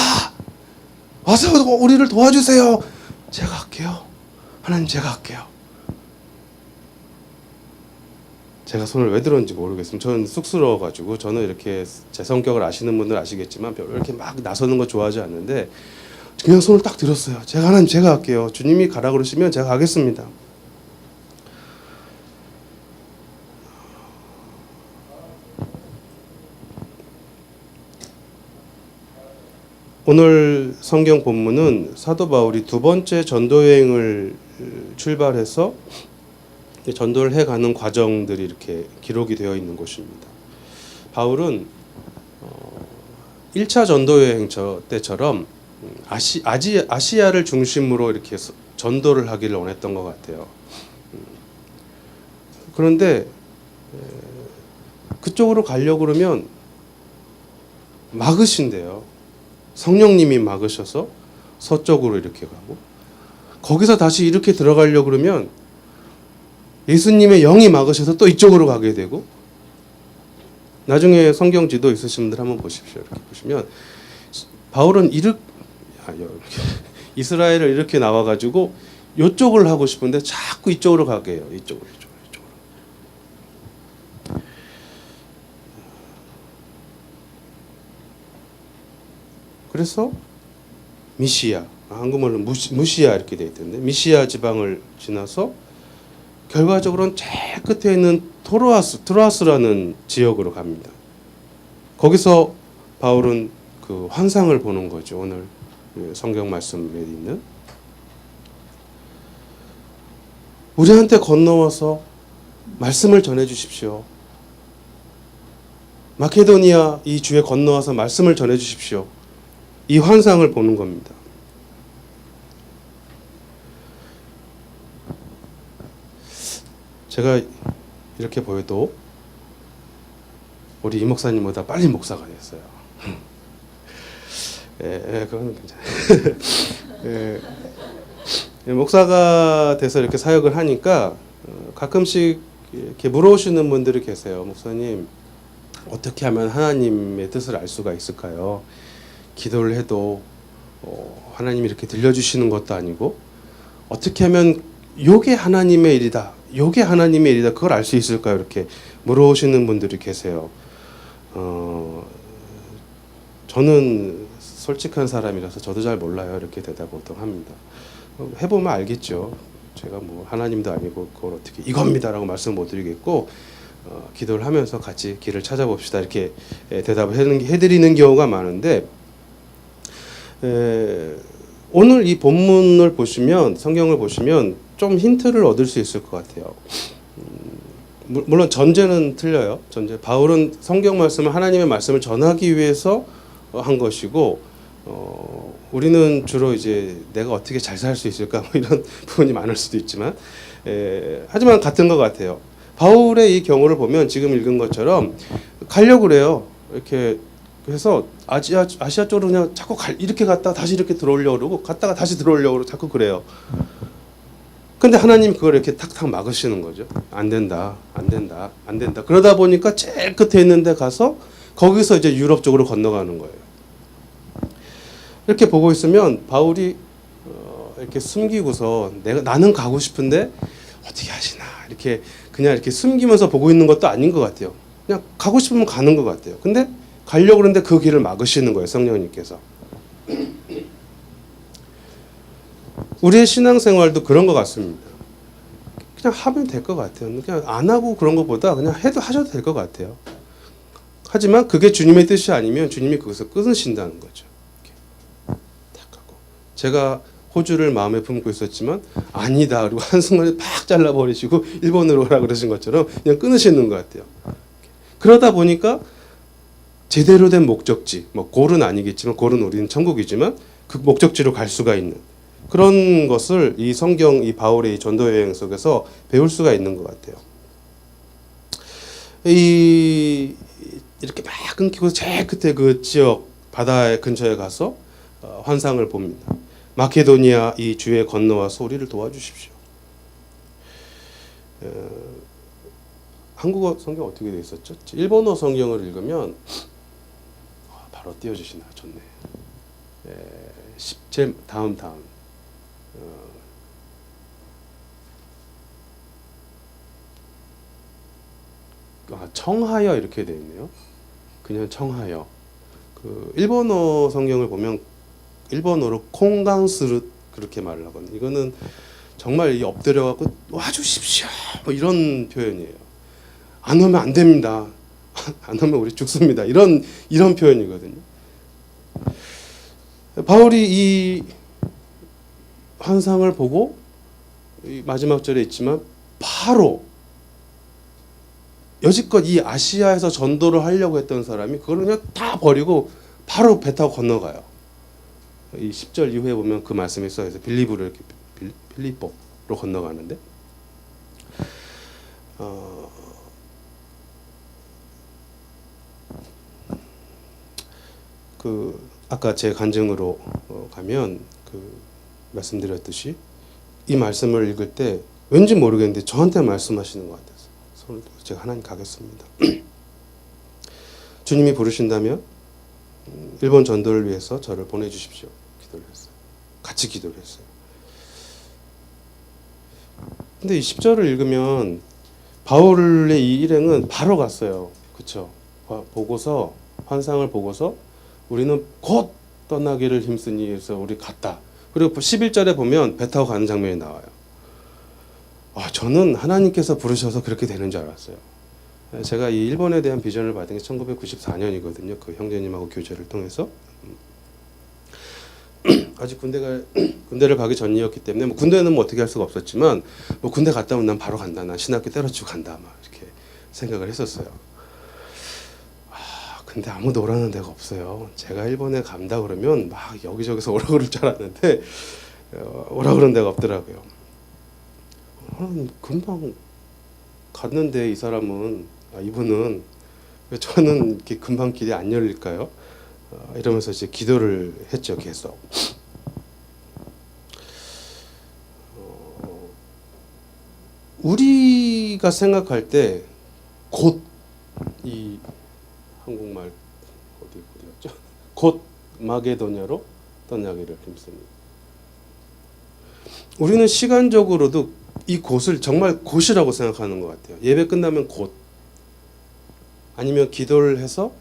와서 우리를 도와주세요. 제가 할게요. 하나님 제가 할게요. 제가 손을 왜 들었는지 모르겠습니다. 저는 쑥스러워가지고, 저는 이렇게 제 성격을 아시는 분들 아시겠지만 별로 이렇게 막 나서는 거 좋아하지 않는데 그냥 손을 딱 들었어요. 하나님 제가 할게요. 주님이 가라 그러시면 제가 가겠습니다. 오늘 성경 본문은 사도 바울이 두 번째 전도 여행을 출발해서 전도를 해가는 과정들이 이렇게 기록이 되어 있는 곳입니다. 바울은 1차 전도 여행 때처럼 아시아를 중심으로 이렇게 전도를 하기를 원했던 것 같아요. 그런데 그쪽으로 가려고 그러면 막으신대요. 성령님이 막으셔서 서쪽으로 이렇게 가고, 거기서 다시 이렇게 들어가려고 그러면 예수님의 영이 막으셔서 또 이쪽으로 가게 되고, 나중에 성경 지도 있으신 분들 한번 보십시오. 이렇게 보시면 바울은 이스라엘을 이렇게 나와가지고 이쪽을 하고 싶은데 자꾸 이쪽으로 가게 해요. 이쪽으로. 그래서 미시아, 한국말로 무시아 이렇게 되어 있던데, 미시아 지방을 지나서 결과적으로는 제일 끝에 있는 트로아스라는 지역으로 갑니다. 거기서 바울은 그 환상을 보는 거죠. 오늘 성경 말씀에 있는, 우리한테 건너와서 말씀을 전해 주십시오. 마케도니아 이 주에 건너와서 말씀을 전해 주십시오. 이 환상을 보는 겁니다. 제가 이렇게 보여도 우리 이 목사님보다 빨리 목사가 됐어요. 그건 괜찮아요. 목사가 돼서 이렇게 사역을 하니까 가끔씩 이렇게 물어오시는 분들이 계세요. 목사님, 어떻게 하면 하나님의 뜻을 알 수가 있을까요? 기도를 해도 하나님이 이렇게 들려주시는 것도 아니고, 어떻게 하면 요게 하나님의 일이다, 요게 하나님의 일이다, 그걸 알 수 있을까요? 이렇게 물어오시는 분들이 계세요. 저는 솔직한 사람이라서 저도 잘 몰라요. 이렇게 대답 보통 합니다. 해보면 알겠죠. 제가 뭐 하나님도 아니고 그걸 어떻게 이겁니다라고 말씀 못 드리겠고, 기도를 하면서 같이 길을 찾아봅시다 이렇게 대답을 해드리는 경우가 많은데, 오늘 이 본문을 보시면, 성경을 보시면 좀 힌트를 얻을 수 있을 것 같아요. 물론 전제는 틀려요. 바울은 성경 말씀을, 하나님의 말씀을 전하기 위해서 한 것이고, 우리는 주로 이제 내가 어떻게 잘 살 수 있을까 뭐 이런 부분이 많을 수도 있지만, 하지만 같은 것 같아요. 바울의 이 경우를 보면 지금 읽은 것처럼 가려고 그래요. 이렇게 해서 아시아 쪽으로 그냥 자꾸 이렇게 갔다가 다시 이렇게 들어오려고 그러고, 갔다가 다시 들어오려고 그러고 자꾸 그래요. 근데 하나님 그걸 이렇게 탁탁 막으시는 거죠. 안 된다. 그러다 보니까 제일 끝에 있는 데 가서 거기서 이제 유럽 쪽으로 건너가는 거예요. 이렇게 보고 있으면 바울이 이렇게 숨기고서 나는 가고 싶은데 어떻게 하시나 이렇게 그냥 이렇게 숨기면서 보고 있는 것도 아닌 것 같아요. 그냥 가고 싶으면 가는 것 같아요. 근데 가려고 그러는데 그 길을 막으시는 거예요, 성령님께서. 우리의 신앙생활도 그런 것 같습니다. 그냥 하면 될 것 같아요. 그냥 안 하고 그런 것보다 그냥 하셔도 될 것 같아요. 하지만 그게 주님의 뜻이 아니면 주님이 거기서 끊으신다는 거죠. 이렇게 딱 하고. 제가 호주를 마음에 품고 있었지만 아니다. 그리고 한순간에 팍 잘라버리시고 일본으로 오라 그러신 것처럼 그냥 끊으시는 것 같아요. 그러다 보니까 제대로 된 목적지, 뭐 골은 아니겠지만 골은 우리는 천국이지만 그 목적지로 갈 수가 있는 그런 것을 이 성경, 이 바울의 이 전도 여행 속에서 배울 수가 있는 것 같아요. 이렇게 막 끊기고 제일 끝에 그 지역 바다 근처에 가서 환상을 봅니다. 마케도니아 이 주에 건너와서 우리를 도와주십시오. 한국어 성경 어떻게 되어 있었죠? 일본어 성경을 읽으면 바로 띄워주시나 좋네. 10제 다음 청하여 이렇게 되어 있네요. 그냥 청하여. 그 일본어 성경을 보면 일본어로 콩강스르 그렇게 말을 하거든요. 이거는 정말 이 엎드려 갖고 와주십시오. 뭐 이런 표현이에요. 안 오면 안 됩니다. 안 오면 우리 죽습니다. 이런 표현이거든요. 바울이 이 환상을 보고 이 마지막 절에 있지만 바로 여지껏 이 아시아에서 전도를 하려고 했던 사람이 그걸 그냥 다 버리고 바로 배 타고 건너가요. 이 10절 이후에 보면 그 말씀이 써있어요. 빌리보로 이렇게 빌립보로 건너가는데 그 아까 제 간증으로 가면 그 말씀드렸듯이 이 말씀을 읽을 때 왠지 모르겠는데 저한테 말씀하시는 것 같아서 손을 들어 제가 하나님 가겠습니다. 주님이 부르신다면 일본 전도를 위해서 저를 보내주십시오. 기도를 했어요. 같이 기도를 했어요. 근데 이 10절을 읽으면 바울의 이 일행은 바로 갔어요. 그렇죠? 보고서 환상을 보고서 우리는 곧 떠나기를 힘쓰니 해서 우리 갔다. 그리고 11절에 보면 배 타고 가는 장면이 나와요. 저는 하나님께서 부르셔서 그렇게 되는 줄 알았어요. 제가 이 일본에 대한 비전을 받은 게 1994년이거든요. 그 형제님하고 교제를 통해서. 아직 군대를 가기 전이었기 때문에 뭐 군대는 뭐 어떻게 할 수가 없었지만 뭐 군대 갔다 오면 난 바로 간다. 난 신학교 때려치고 간다. 막 이렇게 생각을 했었어요. 근데 아무도 오라는 데가 없어요. 제가 일본에 간다 그러면 막 여기저기서 오라 그럴 줄 알았는데 오라 그런 데가 없더라고요. 금방 갔는데 이 사람은 이분은 저는 이렇게 금방 길이 안 열릴까요? 이러면서 이제 기도를 했죠. 계속. 우리가 생각할 때 곧 이 한국말 어디였죠? 곧 마게도냐로 떠나기를 힘쓰니. 우리는 시간적으로도 이 곧을 정말 곧이라고 생각하는 것 같아요. 예배 끝나면 곧. 아니면 기도를 해서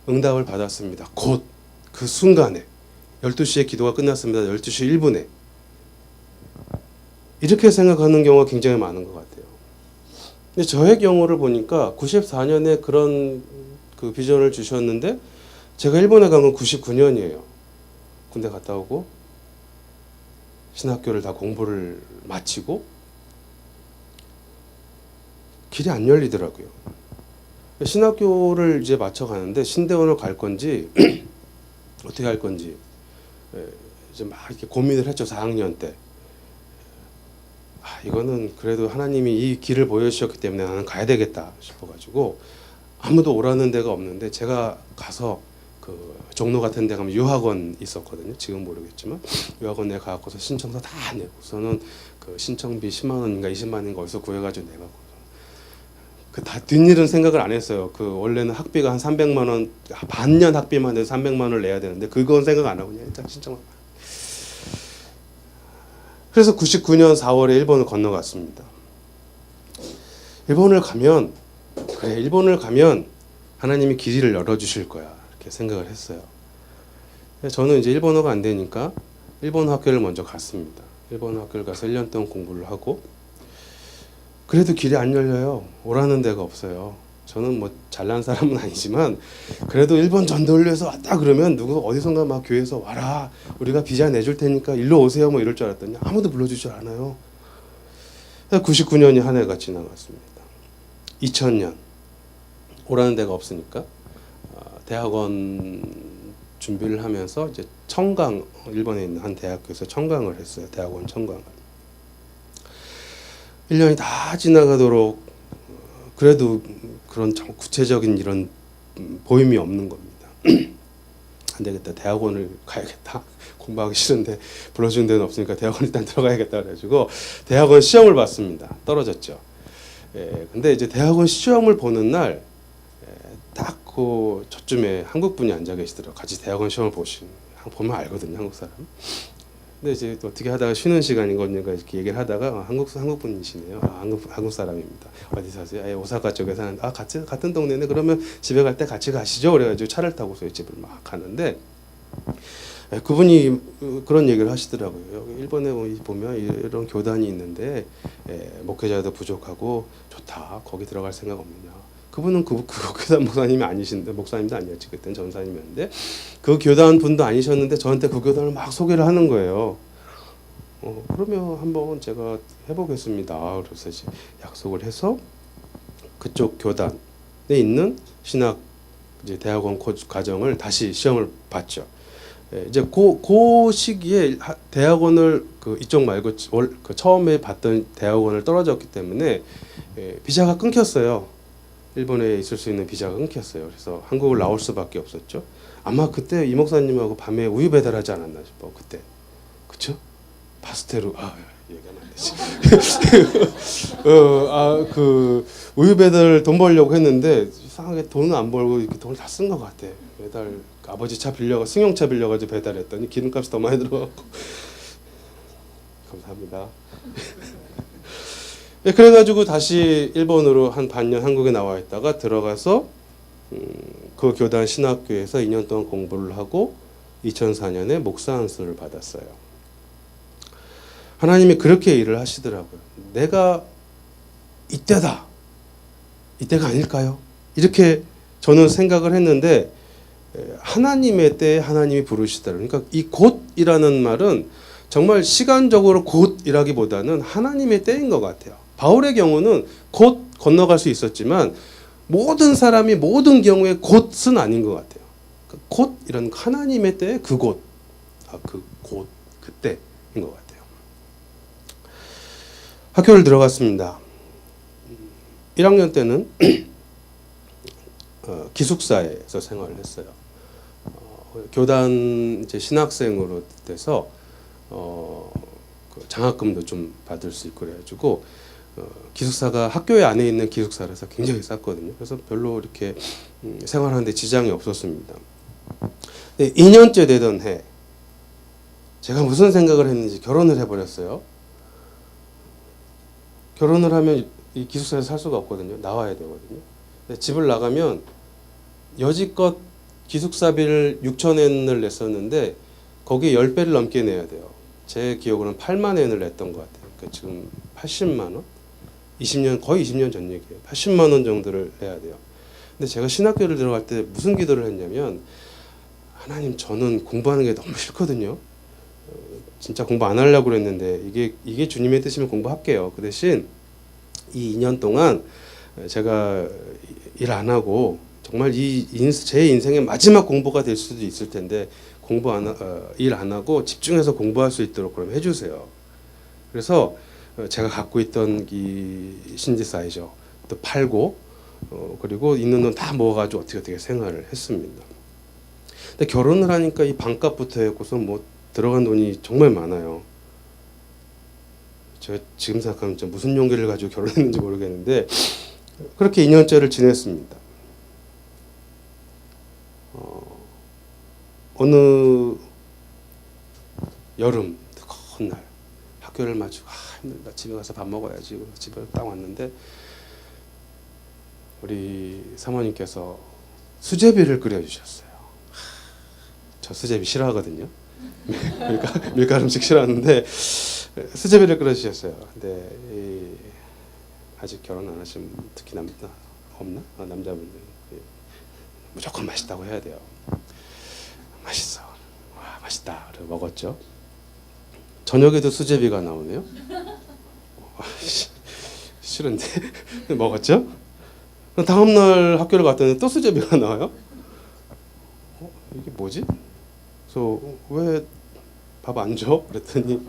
응답을 받았습니다. 곧 그 순간에 12시에 기도가 끝났습니다. 12시 1분에. 이렇게 생각하는 경우가 굉장히 많은 것 같아요. 근데 저의 경우를 보니까 94년에 그런 그 비전을 주셨는데 제가 일본에 간 건 99년이에요. 군대 갔다 오고 신학교를 다 공부를 마치고 길이 안 열리더라고요. 신학교를 이제 마쳐 가는데 신대원을 갈 건지 어떻게 할 건지 이제 막 이렇게 고민을 했죠. 4학년 때. 이거는 그래도 하나님이 이 길을 보여주셨기 때문에 나는 가야 되겠다 싶어가지고 아무도 오라는 데가 없는데 제가 가서 그 종로 같은 데 가면 유학원 있었거든요. 지금 모르겠지만 유학원에 가고서 신청서 다 내고서는 그 신청비 10만 원인가 20만 원인가 어디서 구해가지고 내가고 그 다 뒷일은 생각을 안 했어요. 그 원래는 학비가 한 300만 원 반년 학비만 해도 300만 원을 내야 되는데 그건 생각 안 하고 그냥 일단 신청을. 그래서 99년 4월에 일본을 건너갔습니다. 일본을 가면 하나님이 길을 열어주실 거야 이렇게 생각을 했어요. 저는 이제 일본어가 안 되니까 일본 학교를 먼저 갔습니다. 일본 학교를 가서 1년 동안 공부를 하고 그래도 길이 안 열려요. 오라는 데가 없어요. 저는 뭐 잘난 사람은 아니지만 그래도 일본 전도훈련소 왔다 그러면 누구 어디선가 막 교회에서 와라 우리가 비자 내줄 테니까 일로 오세요 뭐 이럴 줄 알았더니 아무도 불러주지 않아요. 99년이 한 해가 지나갔습니다. 2000년 오라는 데가 없으니까 대학원 준비를 하면서 이제 청강 일본에 있는 한 대학교에서 청강을 했어요. 대학원 청강을 1년이 다 지나가도록 그래도 그런 구체적인 이런 보임이 없는 겁니다. 안 되겠다. 대학원을 가야겠다. 공부하기 싫은데 불러주는 데는 없으니까 대학원 일단 들어가야겠다 그래가지고 대학원 시험을 봤습니다. 떨어졌죠. 근데 이제 대학원 시험을 보는 날 딱 그 저쯤에 한국 분이 앉아 계시더라고요. 같이 대학원 시험을 보면 알거든요, 한국 사람. 근데 이제 어떻게 하다가 쉬는 시간인 거니까 이렇게 얘기를 하다가 한국 분이시네요. 한국 사람입니다. 어디 사세요? 오사카 쪽에 사는데 같은 동네네. 그러면 집에 갈 때 같이 가시죠. 그래가지고 차를 타고서 집을 막 가는데 그분이 그런 얘기를 하시더라고요. 여기 일본에 보면 이런 교단이 있는데 목회자도 부족하고 좋다. 거기 들어갈 생각 없느냐. 그분은 그 교단 목사님이 아니신데 목사님도 아니었지 그때는 전사님이었는데 그 교단 분도 아니셨는데 저한테 그 교단을 막 소개를 하는 거예요. 그러면 한번 제가 해보겠습니다. 그래서 이제 약속을 해서 그쪽 교단에 있는 신학 이제 대학원 과정을 다시 시험을 봤죠. 이제 그 시기에 대학원을 이쪽 말고 처음에 봤던 대학원을 떨어졌기 때문에 비자가 끊겼어요. 일본에 있을 수 있는 비자가 끊겼어요. 그래서 한국을 나올 수밖에 없었죠. 아마 그때 이 목사님하고 밤에 우유 배달하지 않았나 싶어. 그때 그쵸? 파스텔로 얘기하면 안 되지. 그 우유 배달 돈 벌려고 했는데 이상하게 돈은 안 벌고 이렇게 돈을 다 쓴 것 같아. 배달 아버지 차 승용차 빌려가지고 배달했더니 기름값이 더 많이 들어가고. 감사합니다. 그래가지고 다시 일본으로 한 반년 한국에 나와 있다가 들어가서 그 교단 신학교에서 2년 동안 공부를 하고 2004년에 목사 안수를 받았어요. 하나님이 그렇게 일을 하시더라고요. 내가 이때다. 이때가 아닐까요? 이렇게 저는 생각을 했는데 하나님의 때에 하나님이 부르시더라고요. 그러니까 이 곧이라는 말은 정말 시간적으로 곧이라기보다는 하나님의 때인 것 같아요. 바울의 경우는 곧 건너갈 수 있었지만 모든 사람이 모든 경우에 곧은 아닌 것 같아요. 곧 이런 하나님의 때의 그 곳, 그때인 것 같아요. 학교를 들어갔습니다. 1학년 때는 기숙사에서 생활을 했어요. 교단 이제 신학생으로 돼서 그 장학금도 좀 받을 수 있고 그래가지고 기숙사가 학교에 안에 있는 기숙사라서 굉장히 쌌거든요. 그래서 별로 이렇게 생활하는데 지장이 없었습니다. 2년째 되던 해 제가 무슨 생각을 했는지 결혼을 해버렸어요. 결혼을 하면 이 기숙사에서 살 수가 없거든요. 나와야 되거든요. 집을 나가면 여지껏 기숙사비를 6,000엔을 냈었는데 거기에 10배를 넘게 내야 돼요. 제 기억으로는 8만 엔을 냈던 것 같아요. 그러니까 지금 80만 원? 거의 20년 전 얘기예요. 80만 원 정도를 내야 돼요. 근데 제가 신학교를 들어갈 때 무슨 기도를 했냐면 하나님 저는 공부하는 게 너무 싫거든요. 진짜 공부 안 하려고 그랬는데 이게 주님의 뜻이면 공부할게요. 그 대신 이 2년 동안 제가 일 안 하고 정말 제 인생의 마지막 공부가 될 수도 있을 텐데 일 안 하고 집중해서 공부할 수 있도록 그럼 해주세요. 그래서 제가 갖고 있던 이 신지사이저 또 팔고 그리고 있는 돈 다 모아가지고 어떻게 생활을 했습니다. 근데 결혼을 하니까 이 방값부터 해고서 뭐 들어간 돈이 정말 많아요. 제가 지금 생각하면 무슨 용기를 가지고 결혼했는지 모르겠는데 그렇게 2년째를 지냈습니다. 어느 여름 뜨거운 날 학교를 마치고 힘들다 집에 가서 밥 먹어야지 집에 딱 왔는데 우리 사모님께서 수제비를 끓여주셨어요. 저 수제비 싫어하거든요. 밀가루 음식 싫어하는데 수제비를 끓여주셨어요. 근데 아직 결혼 안 하신 특히 없나? 남자분들 무조건 맛있다고 해야 돼요. 맛있어. 와, 맛있다. 그래 먹었죠. 저녁에도 수제비가 나오네요. 싫은데 먹었죠. 다음 날 학교를 갔더니 또 수제비가 나와요. 이게 뭐지? 그래서 왜 밥 안 줘? 그랬더니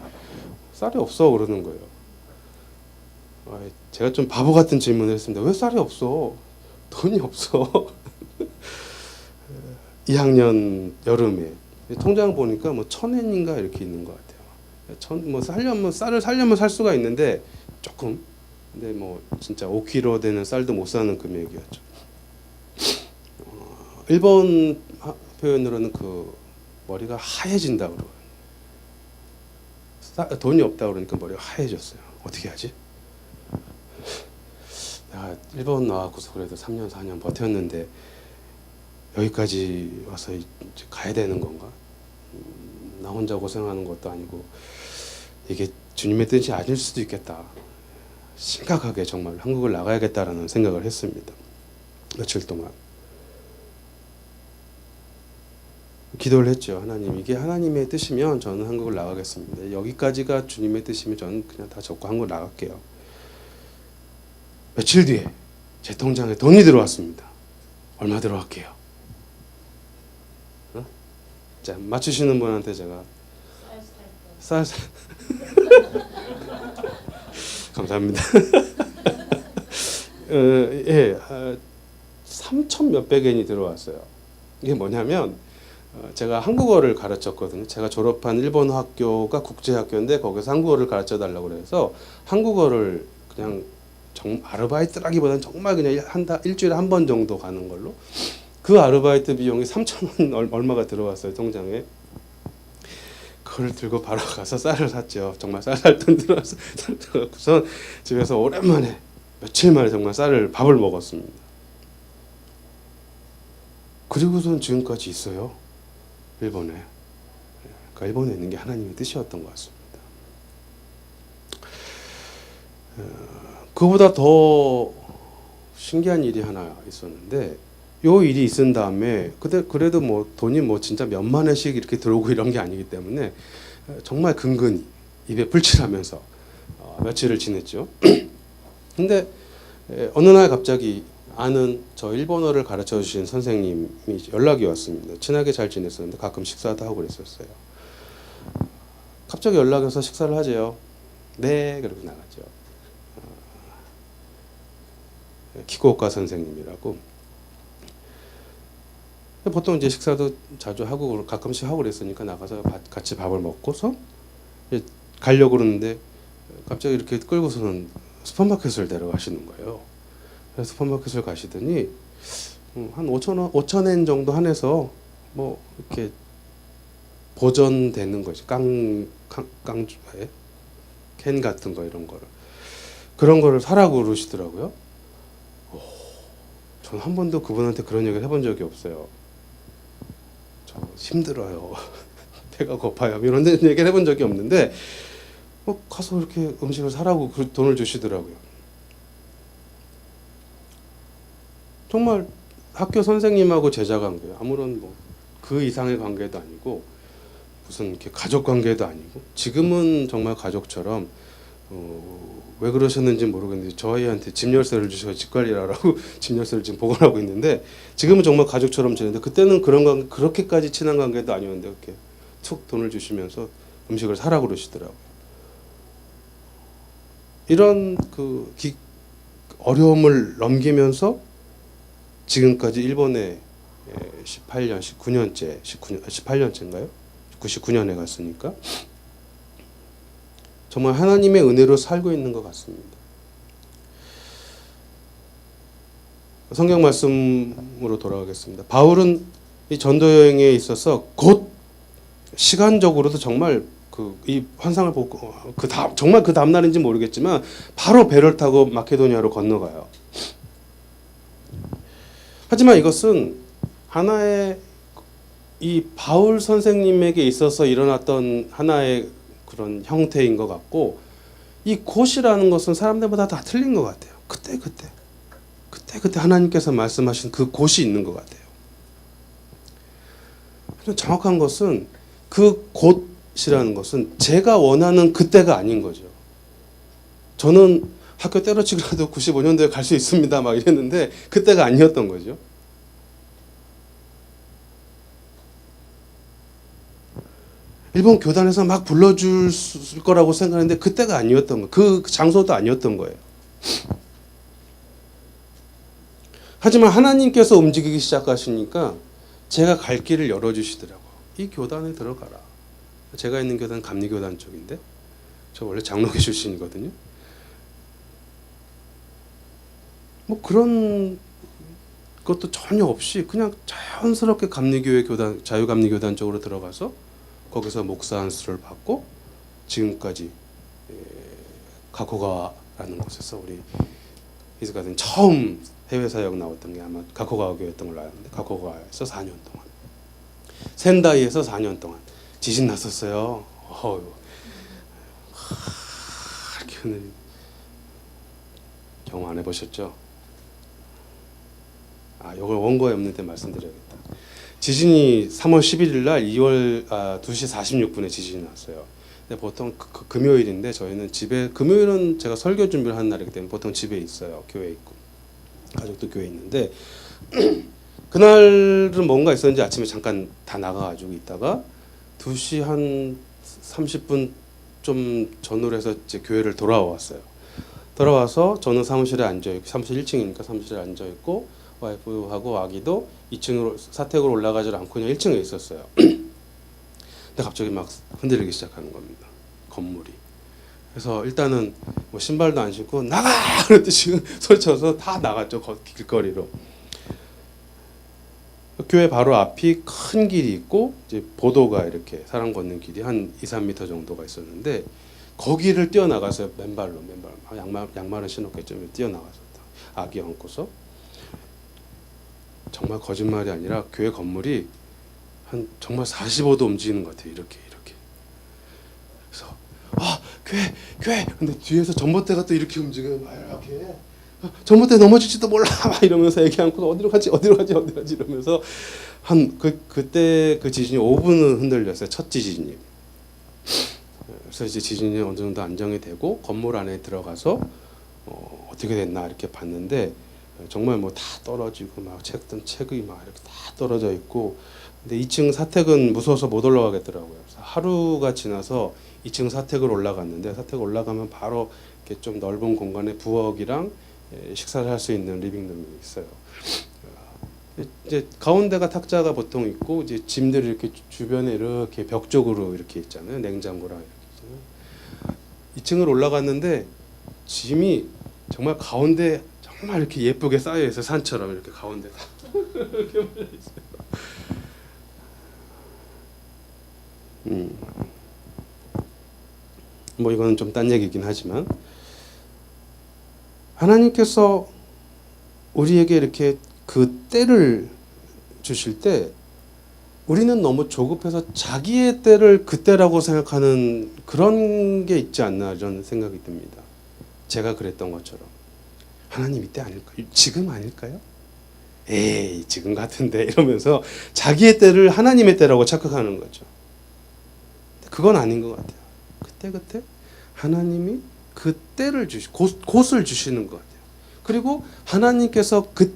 쌀이 없어 그러는 거예요. 제가 좀 바보 같은 질문을 했습니다. 왜 쌀이 없어? 돈이 없어. 2학년 여름에 통장 보니까 뭐 1,000엔인가 이렇게 있는 것 같아요. 뭐 쌀을 살려면 살 수가 있는데 조금. 근데 뭐 진짜 5kg 되는 쌀도 못 사는 금액이었죠. 일본 표현으로는 그 머리가 하얘진다 그러고. 돈이 없다 그러니까 머리가 하얘졌어요. 어떻게 하지? 내가 일본 나와서 그래도 3년 4년 버텼는데 여기까지 와서 이제 가야 되는 건가? 나 혼자 고생하는 것도 아니고 이게 주님의 뜻이 아닐 수도 있겠다. 심각하게 정말 한국을 나가야겠다라는 생각을 했습니다. 며칠 동안 기도를 했죠. 하나님, 이게 하나님의 뜻이면 저는 한국을 나가겠습니다. 여기까지가 주님의 뜻이면 저는 그냥 다 접고 한국 나갈게요. 며칠 뒤에 제 통장에 돈이 들어왔습니다. 얼마 들어갈게요? 자, 맞추시는 분한테 제가 쌀 감사합니다. 예, 3천 몇백 엔이 들어왔어요. 이게 뭐냐면 제가 한국어를 가르쳤거든요. 제가 졸업한 일본어 학교가 국제학교인데 거기서 한국어를 가르쳐 달라고 그래서 한국어를 그냥 아르바이트라기보다는 정말 그냥 일주일에 한 번 정도 가는 걸로 그 아르바이트 비용이 3,000원 얼마가 들어왔어요, 통장에. 그걸 들고 바로 가서 쌀을 샀죠. 정말 쌀 살 돈 들어서 우선 집에서 오랜만에 며칠 만에 정말 밥을 먹었습니다. 그리고선 지금까지 있어요. 일본에. 그러니까 일본에 있는 게 하나님의 뜻이었던 것 같습니다. 그보다 더 신기한 일이 하나 있었는데 요 일이 있은 다음에 그래도 뭐 돈이 뭐 진짜 몇만 원씩 이렇게 들어오고 이런 게 아니기 때문에 정말 근근히 입에 풀칠하면서 며칠을 지냈죠. 근데 어느 날 갑자기 아는 저 일본어를 가르쳐 주신 선생님이 연락이 왔습니다. 친하게 잘 지냈었는데 가끔 식사도 하고 그랬었어요. 갑자기 연락해서 식사를 하재요. 네, 그러고 나갔죠. 기고과 선생님이라고. 보통 이제 식사도 자주 하고 가끔씩 하고 그랬으니까 나가서 같이 밥을 먹고서 가려고 그러는데 갑자기 이렇게 끌고서는 슈퍼마켓을 데려가시는 거예요. 그래서 슈퍼마켓을 가시더니 한 5,000엔 정도 한해서 뭐 이렇게 보존되는 거지. 캔 같은 거 이런 거를 그런 거를 사라고 그러시더라고요. 저는 한 번도 그분한테 그런 얘기를 해본 적이 없어요. 저 힘들어요. 배가 고파요. 이런 얘기를 해본 적이 없는데 가서 이렇게 음식을 사라고 돈을 주시더라고요. 정말 학교 선생님하고 제자 관계, 아무런 뭐 그 이상의 관계도 아니고 무슨 이렇게 가족 관계도 아니고 지금은 정말 가족처럼 왜 그러셨는지 모르겠는데 저희한테 집 열쇠를 주셔서 집 관리하라고 집 열쇠를 지금 보관하고 있는데 지금은 정말 가족처럼 지내는데 그때는 그렇게까지 친한 관계도 아니었는데 이렇게 툭 돈을 주시면서 음식을 사라고 그러시더라고요. 이런 어려움을 넘기면서 지금까지 일본에 18년째인가요? 99년에 갔으니까 정말 하나님의 은혜로 살고 있는 것 같습니다. 성경 말씀으로 돌아가겠습니다. 바울은 이 전도 여행에 있어서 곧 시간적으로도 정말 이 환상을 보고 정말 그 다음 날인지 모르겠지만 바로 배를 타고 마케도니아로 건너가요. 하지만 이것은 하나의 이 바울 선생님에게 있어서 일어났던 하나의 그런 형태인 것 같고, 이 곧이라는 것은 사람들마다 다 틀린 것 같아요. 그때 하나님께서 말씀하신 그 곧이 있는 것 같아요. 정확한 것은 그 곧이라는 것은 제가 원하는 그때가 아닌 거죠. 저는 학교 때려치기라도 95년도에 갈 수 있습니다 막 이랬는데 그때가 아니었던 거죠. 일본 교단에서 막 불러줄 거라고 생각했는데 그때가 아니었던 거예요. 그 장소도 아니었던 거예요. 하지만 하나님께서 움직이기 시작하시니까 제가 갈 길을 열어주시더라고요. 이 교단에 들어가라. 제가 있는 교단은 감리교단 쪽인데 저 원래 장로교 출신이거든요. 뭐 그런 것도 전혀 없이 그냥 자연스럽게 감리교회 교단, 자유감리교단 쪽으로 들어가서 거기서 목사 안수를 받고 지금까지 가코가와라는 곳에서 우리 이스가든 처음 해외 사역 나왔던 게 아마 가코가와 교회였던 걸로 아는데 가코가와에서 4년 동안, 센다이에서 4년 동안 지진 났었어요. 이렇게 경험 안 해보셨죠? 이걸 원고에 없는데 말씀드려야겠다. 지진이 3월 11일 날 2시 46분에 지진이 났어요. 근데 보통 금요일인데 저희는 집에, 금요일은 제가 설교 준비를 하는 날이기 때문에 보통 집에 있어요. 교회에 있고 가족도 교회에 있는데 그날은 뭔가 있었는지 아침에 잠깐 다 나가가지고 있다가 2시 한 30분 좀 전후로 해서 이제 교회를 돌아왔어요. 돌아와서 저는 사무실에 앉아있고, 사무실 1층이니까 사무실에 앉아있고 와이프하고 아기도 2층으로 사택으로 올라가지 않고 그냥 1층에 있었어요. 근데 갑자기 막 흔들리기 시작하는 겁니다. 건물이. 그래서 일단은 뭐 신발도 안 신고 나가! 그랬더니 소리쳐서 다 나갔죠. 길거리로. 교회 바로 앞이 큰 길이 있고 이제 보도가 이렇게 사람 걷는 길이 한 2, 3m 정도가 있었는데 거기를 뛰어나가서 맨발로 양말은 신었겠죠. 뛰어나가서 아기 안고서 정말 거짓말이 아니라 교회 건물이 한 정말 45도 움직이는 것 같아요. 이렇게. 그래서 교회. 근데 뒤에서 전봇대가 또 이렇게 움직여요. 막 이렇게. 전봇대 넘어질지도 몰라. 막 이러면서 애기 안고 어디로 가지 이러면서 그때 그 지진이 5분은 흔들렸어요. 첫 지진이. 그래서 이제 지진이 어느 정도 안정이 되고 건물 안에 들어가서 어떻게 됐나 이렇게 봤는데 정말 뭐 다 떨어지고 막 책이 막 이렇게 다 떨어져 있고, 근데 2층 사택은 무서워서 못 올라가겠더라고요. 그래서 하루가 지나서 2층 사택을 올라갔는데 사택 올라가면 바로 이렇게 좀 넓은 공간에 부엌이랑 식사를 할 수 있는 리빙룸이 있어요. 이제 가운데가 탁자가 보통 있고 이제 짐들이 이렇게 주변에 이렇게 벽 쪽으로 이렇게 있잖아요. 냉장고랑 이렇게 있잖아요. 2층을 올라갔는데 짐이 정말 가운데 정말 이렇게 예쁘게 쌓여 있어요. 산처럼 이렇게 가운데 다 이렇게 몰려 있어요. 뭐 이거는 좀 딴 얘기긴 하지만 하나님께서 우리에게 이렇게 그 때를 주실 때 우리는 너무 조급해서 자기의 때를 그때라고 생각하는 그런 게 있지 않나 이런 생각이 듭니다. 제가 그랬던 것처럼 하나님 이때 아닐까요? 지금 아닐까요? 에이 지금 같은데 이러면서 자기의 때를 하나님의 때라고 착각하는 거죠. 그건 아닌 것 같아요. 그때 하나님이 그 때를 곧을 주시는 것 같아요. 그리고 하나님께서 그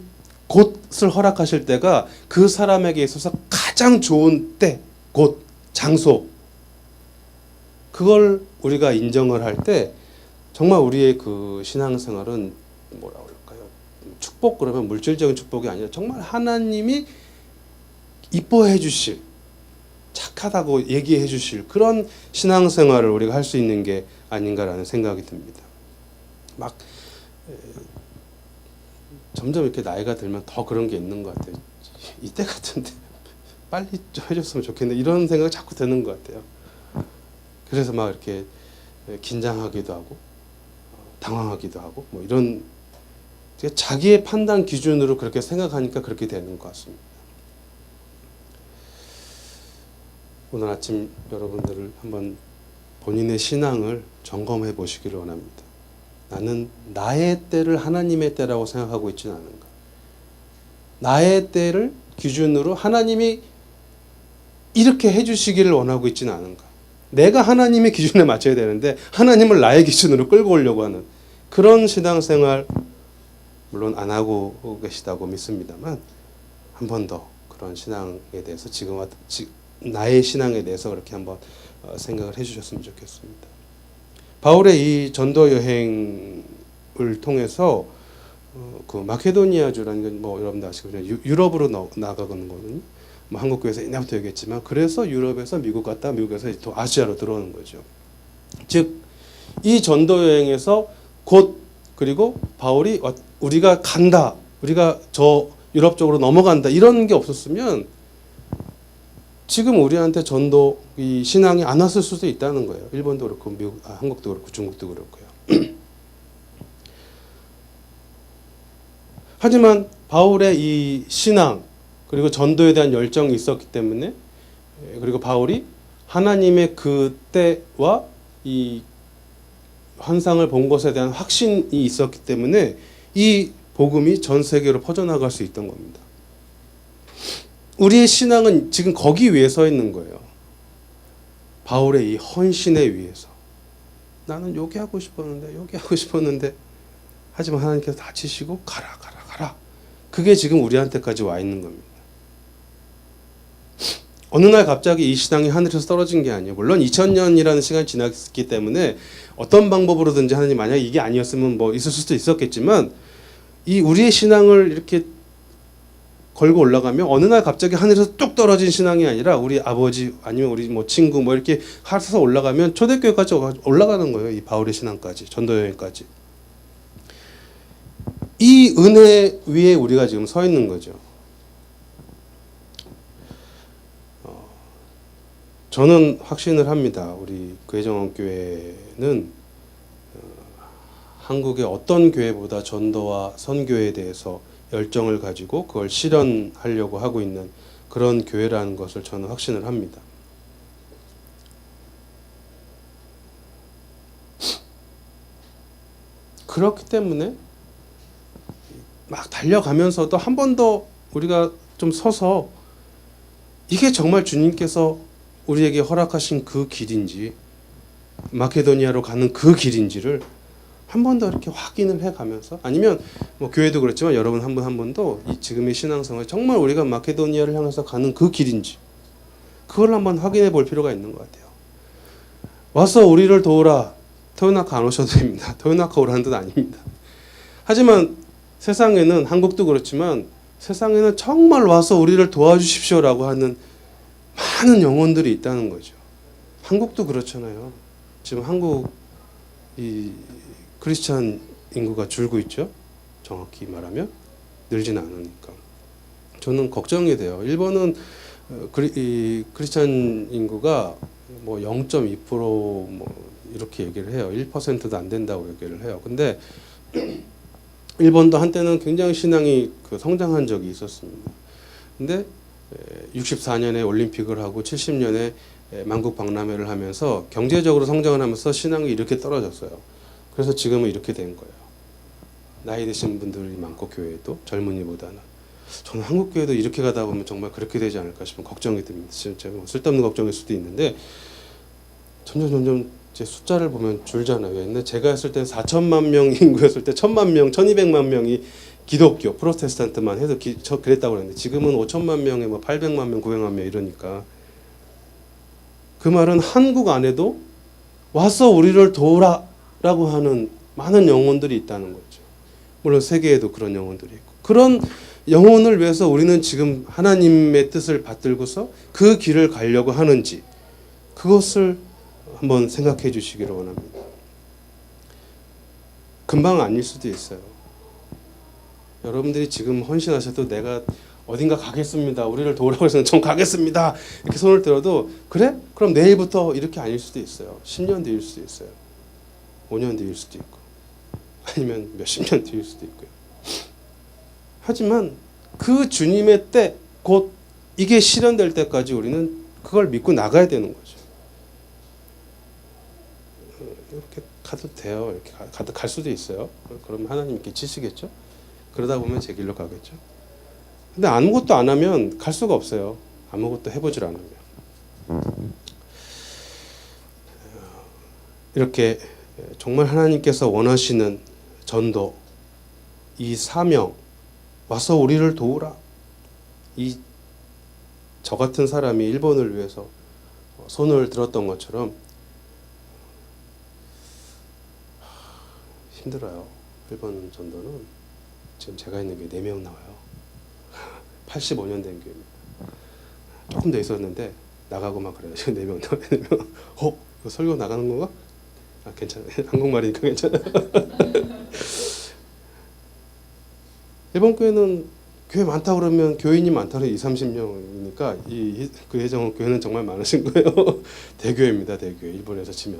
곧을 허락하실 때가 그 사람에게 있어서 가장 좋은 때, 곳, 장소, 그걸 우리가 인정을 할 때 정말 우리의 그 신앙생활은 뭐라 그럴까요? 축복 그러면 물질적인 축복이 아니라 정말 하나님이 이뻐해 주실, 착하다고 얘기해 주실 그런 신앙생활을 우리가 할 수 있는 게 아닌가라는 생각이 듭니다. 막 점점 이렇게 나이가 들면 더 그런 게 있는 것 같아요. 이때 같은데 빨리 좀 해줬으면 좋겠는데 이런 생각이 자꾸 드는 것 같아요. 그래서 막 이렇게 긴장하기도 하고 당황하기도 하고 뭐 이런 자기의 판단 기준으로 그렇게 생각하니까 그렇게 되는 것 같습니다. 오늘 아침 여러분들을 한번 본인의 신앙을 점검해 보시기를 원합니다. 나는 나의 때를 하나님의 때라고 생각하고 있지는 않은가? 나의 때를 기준으로 하나님이 이렇게 해주시기를 원하고 있지는 않은가? 내가 하나님의 기준에 맞춰야 되는데 하나님을 나의 기준으로 끌고 오려고 하는 그런 신앙생활 물론 안 하고 계시다고 믿습니다만 한 번 더 그런 신앙에 대해서 나의 신앙에 대해서 그렇게 한번 생각을 해주셨으면 좋겠습니다. 바울의 이 전도 여행을 통해서 그 마케도니아주라는 건 뭐 여러분들 아시고 유럽으로 나가는 거거든요. 뭐 한국 교회에서 옛날부터 얘기했지만 그래서 유럽에서 미국 갔다 미국에서 또 아시아로 들어오는 거죠. 즉 이 전도 여행에서 곧 그리고 바울이 우리가 간다, 우리가 저 유럽 쪽으로 넘어간다 이런 게 없었으면 지금 우리한테 전도 이 신앙이 안 왔을 수도 있다는 거예요. 일본도 그렇고 한국도 그렇고 중국도 그렇고요. 하지만 바울의 이 신앙 그리고 전도에 대한 열정이 있었기 때문에 그리고 바울이 하나님의 그 때와 이 환상을 본 것에 대한 확신이 있었기 때문에 이 복음이 전 세계로 퍼져나갈 수 있던 겁니다. 우리의 신앙은 지금 거기 위에 서 있는 거예요. 바울의 이 헌신에 위해서. 나는 여기 하고 싶었는데 하지만 하나님께서 다치시고 가라. 그게 지금 우리한테까지 와 있는 겁니다. 어느 날 갑자기 이 신앙이 하늘에서 떨어진 게 아니에요. 물론 2000년이라는 시간이 지났기 때문에 어떤 방법으로든지 하나님 만약 이게 아니었으면 뭐 있을 수도 있었겠지만 이 우리의 신앙을 이렇게 걸고 올라가면 어느 날 갑자기 하늘에서 뚝 떨어진 신앙이 아니라 우리 아버지 아니면 우리 뭐 친구 뭐 이렇게 하서 올라가면 초대교회까지 올라가는 거예요. 이 바울의 신앙까지 전도 여행까지. 이 은혜 위에 우리가 지금 서 있는 거죠. 저는 확신을 합니다. 우리 구혜정원교회는 한국의 어떤 교회보다 전도와 선교에 대해서 열정을 가지고 그걸 실현하려고 하고 있는 그런 교회라는 것을 저는 확신을 합니다. 그렇기 때문에 막 달려가면서도 한 번 더 우리가 좀 서서 이게 정말 주님께서 우리에게 허락하신 그 길인지 마케도니아로 가는 그 길인지를 한 번 더 이렇게 확인을 해가면서 아니면 뭐 교회도 그렇지만 여러분 한 번도 이 지금의 신앙생활 정말 우리가 마케도니아를 향해서 가는 그 길인지 그걸 한번 확인해 볼 필요가 있는 것 같아요. 와서 우리를 도우라. 토요나카 안 오셔도 됩니다. 토요나카 오라는 뜻 아닙니다. 하지만 세상에는 한국도 그렇지만 세상에는 정말 와서 우리를 도와주십시오라고 하는 많은 영혼들이 있다는 거죠. 한국도 그렇잖아요. 지금 한국 이 크리스찬 인구가 줄고 있죠. 정확히 말하면 늘지는 않으니까. 저는 걱정이 돼요. 일본은 크리스찬 인구가 뭐 0.2% 뭐 이렇게 얘기를 해요. 1%도 안 된다고 얘기를 해요. 근데 일본도 한때는 굉장히 신앙이 성장한 적이 있었습니다. 근데 64년에 올림픽을 하고 70년에 만국 박람회를 하면서 경제적으로 성장을 하면서 신앙이 이렇게 떨어졌어요. 그래서 지금은 이렇게 된 거예요. 나이 드신 분들이 많고 교회도 젊은이보다는. 저는 한국 교회도 이렇게 가다 보면 정말 그렇게 되지 않을까 싶은 걱정이 듭니다. 진짜 뭐 쓸데없는 걱정일 수도 있는데 점점 제 숫자를 보면 줄잖아요. 옛날에 제가 했을 때는 4천만 명 인구였을 때 1,000만 명, 1,200만 명이 기독교, 프로테스탄트만 해서 그랬다고 그랬는데 지금은 5천만 명에 뭐 800만 명, 900만 명 이러니까 그 말은 한국 안에도 와서 우리를 도우라라고 하는 많은 영혼들이 있다는 거죠. 물론 세계에도 그런 영혼들이 있고 그런 영혼을 위해서 우리는 지금 하나님의 뜻을 받들고서 그 길을 가려고 하는지 그것을 한번 생각해 주시기를 원합니다. 금방 아닐 수도 있어요. 여러분들이 지금 헌신하셔도 내가 어딘가 가겠습니다. 우리를 도우라고 해서 전 가겠습니다. 이렇게 손을 들어도 그래? 그럼 내일부터 이렇게 아닐 수도 있어요. 10년 뒤일 수도 있어요. 5년 뒤일 수도 있고 아니면 몇십 년 뒤일 수도 있고요. 하지만 그 주님의 때 곧 이게 실현될 때까지 우리는 그걸 믿고 나가야 되는 거죠. 이렇게 가도 돼요. 이렇게 갈 수도 있어요. 그럼 하나님 이렇게 치시겠죠? 그러다 보면 제 길로 가겠죠. 근데 아무것도 안 하면 갈 수가 없어요. 아무것도 해보질 않으면. 이렇게 정말 하나님께서 원하시는 전도, 이 사명, 와서 우리를 도우라. 저 같은 사람이 일본을 위해서 손을 들었던 것처럼 힘들어요. 일본 전도는 지금 제가 있는 게 4명 나와요. 85년 된 교회입니다. 조금 더 있었는데 나가고 막 그래요. 지금 4명 나와요. 4명. 이거 설교 나가는 건가? 괜찮아요. 한국말이니까 괜찮아요. 일본 교회는 교회 많다 그러면 교인이 많다는 20-30명이니까 그 회정원 교회는 정말 많으신 거예요. 대교회입니다. 대교회. 일본에서 치면.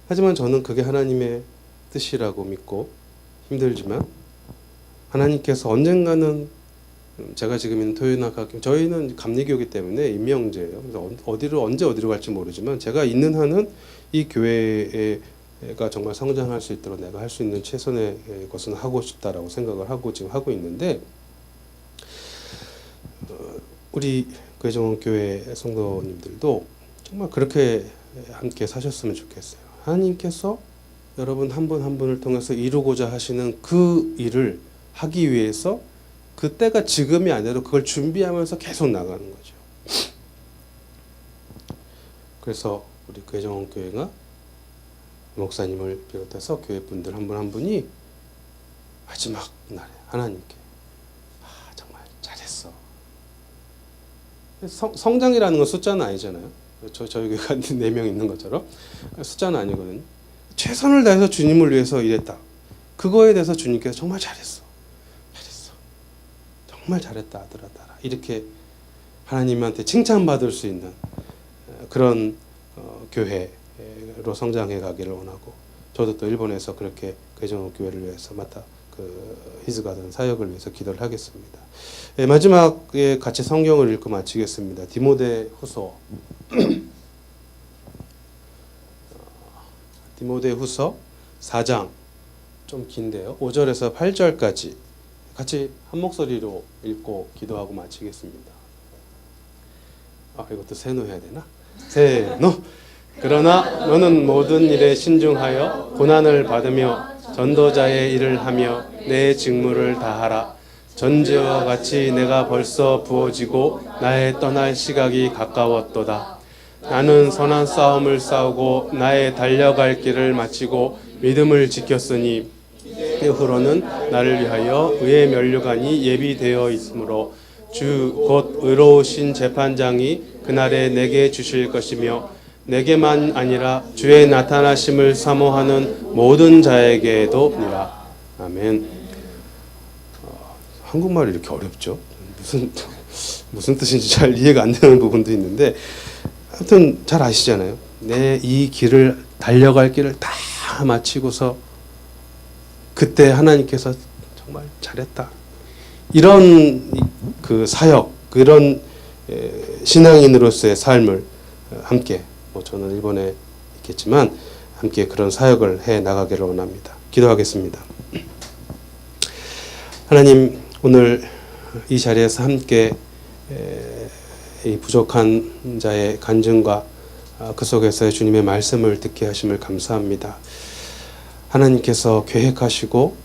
하지만 저는 그게 하나님의 뜻이라고 믿고 힘들지만 하나님께서 언젠가는 제가 지금 있는 토요나가 저희는 감리교이기 때문에 임명제예요. 그래서 언제 어디로 갈지 모르지만 제가 있는 한은 이 교회가 정말 성장할 수 있도록 내가 할 수 있는 최선의 것은 하고 싶다라고 생각을 하고 지금 하고 있는데 우리 괴정원 교회 성도님들도 정말 그렇게 함께 사셨으면 좋겠어요. 하나님께서 여러분 한 분 한 분을 통해서 이루고자 하시는 그 일을 하기 위해서 그때가 지금이 아니라 그걸 준비하면서 계속 나가는 거죠. 그래서 우리 괴정원 교회가 목사님을 비롯해서 교회 분들 한 분 한 분이 마지막 날에 하나님께 정말 잘했어. 성장이라는 건 숫자는 아니잖아요. 저희 교회가 4명 있는 것처럼 숫자는 아니거든요. 최선을 다해서 주님을 위해서 일했다. 그거에 대해서 주님께서 정말 잘했어. 정말 잘했다 아들아 딸아. 이렇게 하나님한테 칭찬받을 수 있는 그런 교회로 성장해 가기를 원하고 저도 또 일본에서 그렇게 괴정원 교회를 위해서 히즈가든 사역을 위해서 기도를 하겠습니다. 마지막에 같이 성경을 읽고 마치겠습니다. 디모데후서 디모데후서 4장 좀 긴데요. 5절에서 8절까지 같이 한 목소리로 읽고 기도하고 마치겠습니다. 이것도 세노 해야 되나? 세노. 그러나 너는 모든 일에 신중하여 고난을 받으며 전도자의 일을 하며 내 직무를 다하라. 전지와 같이 내가 벌써 부어지고 나의 떠날 시각이 가까웠도다. 나는 선한 싸움을 싸우고 나의 달려갈 길을 마치고 믿음을 지켰으니 이후로는 나를 위하여 의의 면류관이 예비되어 있으므로 주 곧 의로우신 재판장이 그날에 내게 주실 것이며 내게만 아니라 주의 나타나심을 사모하는 모든 자에게도니라. 아멘. 한국말이 이렇게 어렵죠? 무슨 뜻인지 잘 이해가 안 되는 부분도 있는데 하여튼 잘 아시잖아요. 내 이 길을 달려갈 길을 다 마치고서 그때 하나님께서 정말 잘했다. 이런 그 사역, 그런 신앙인으로서의 삶을 함께 저는 일본에 있겠지만 함께 그런 사역을 해 나가기를 원합니다. 기도하겠습니다. 하나님, 오늘 이 자리에서 함께 이 부족한 자의 간증과 그 속에서의 주님의 말씀을 듣게 하심을 감사합니다. 하나님께서 계획하시고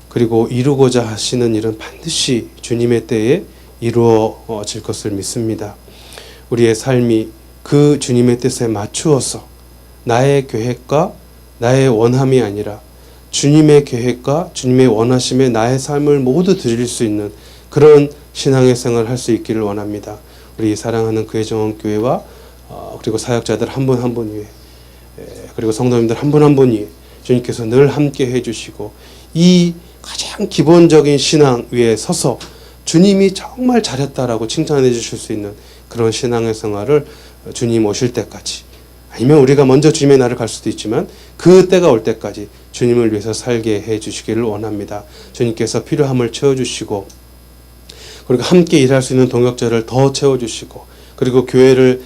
그리고 이루고자 하시는 일은 반드시 주님의 때에 이루어질 것을 믿습니다. 우리의 삶이 그 주님의 뜻에 맞추어서 나의 계획과 나의 원함이 아니라 주님의 계획과 주님의 원하심에 나의 삶을 모두 드릴 수 있는 그런 신앙의 생활을 할 수 있기를 원합니다. 우리 사랑하는 괴정원 교회와 그리고 사역자들 한 분 한 분 위에 그리고 성도님들 한 분 한 분 위에 주님께서 늘 함께 해주시고 이 가장 기본적인 신앙 위에 서서 주님이 정말 잘했다라고 칭찬해 주실 수 있는 그런 신앙의 생활을 주님 오실 때까지 아니면 우리가 먼저 주님의 날을 갈 수도 있지만 그 때가 올 때까지 주님을 위해서 살게 해 주시기를 원합니다. 주님께서 필요함을 채워주시고 그리고 함께 일할 수 있는 동역자를 더 채워주시고 그리고 교회를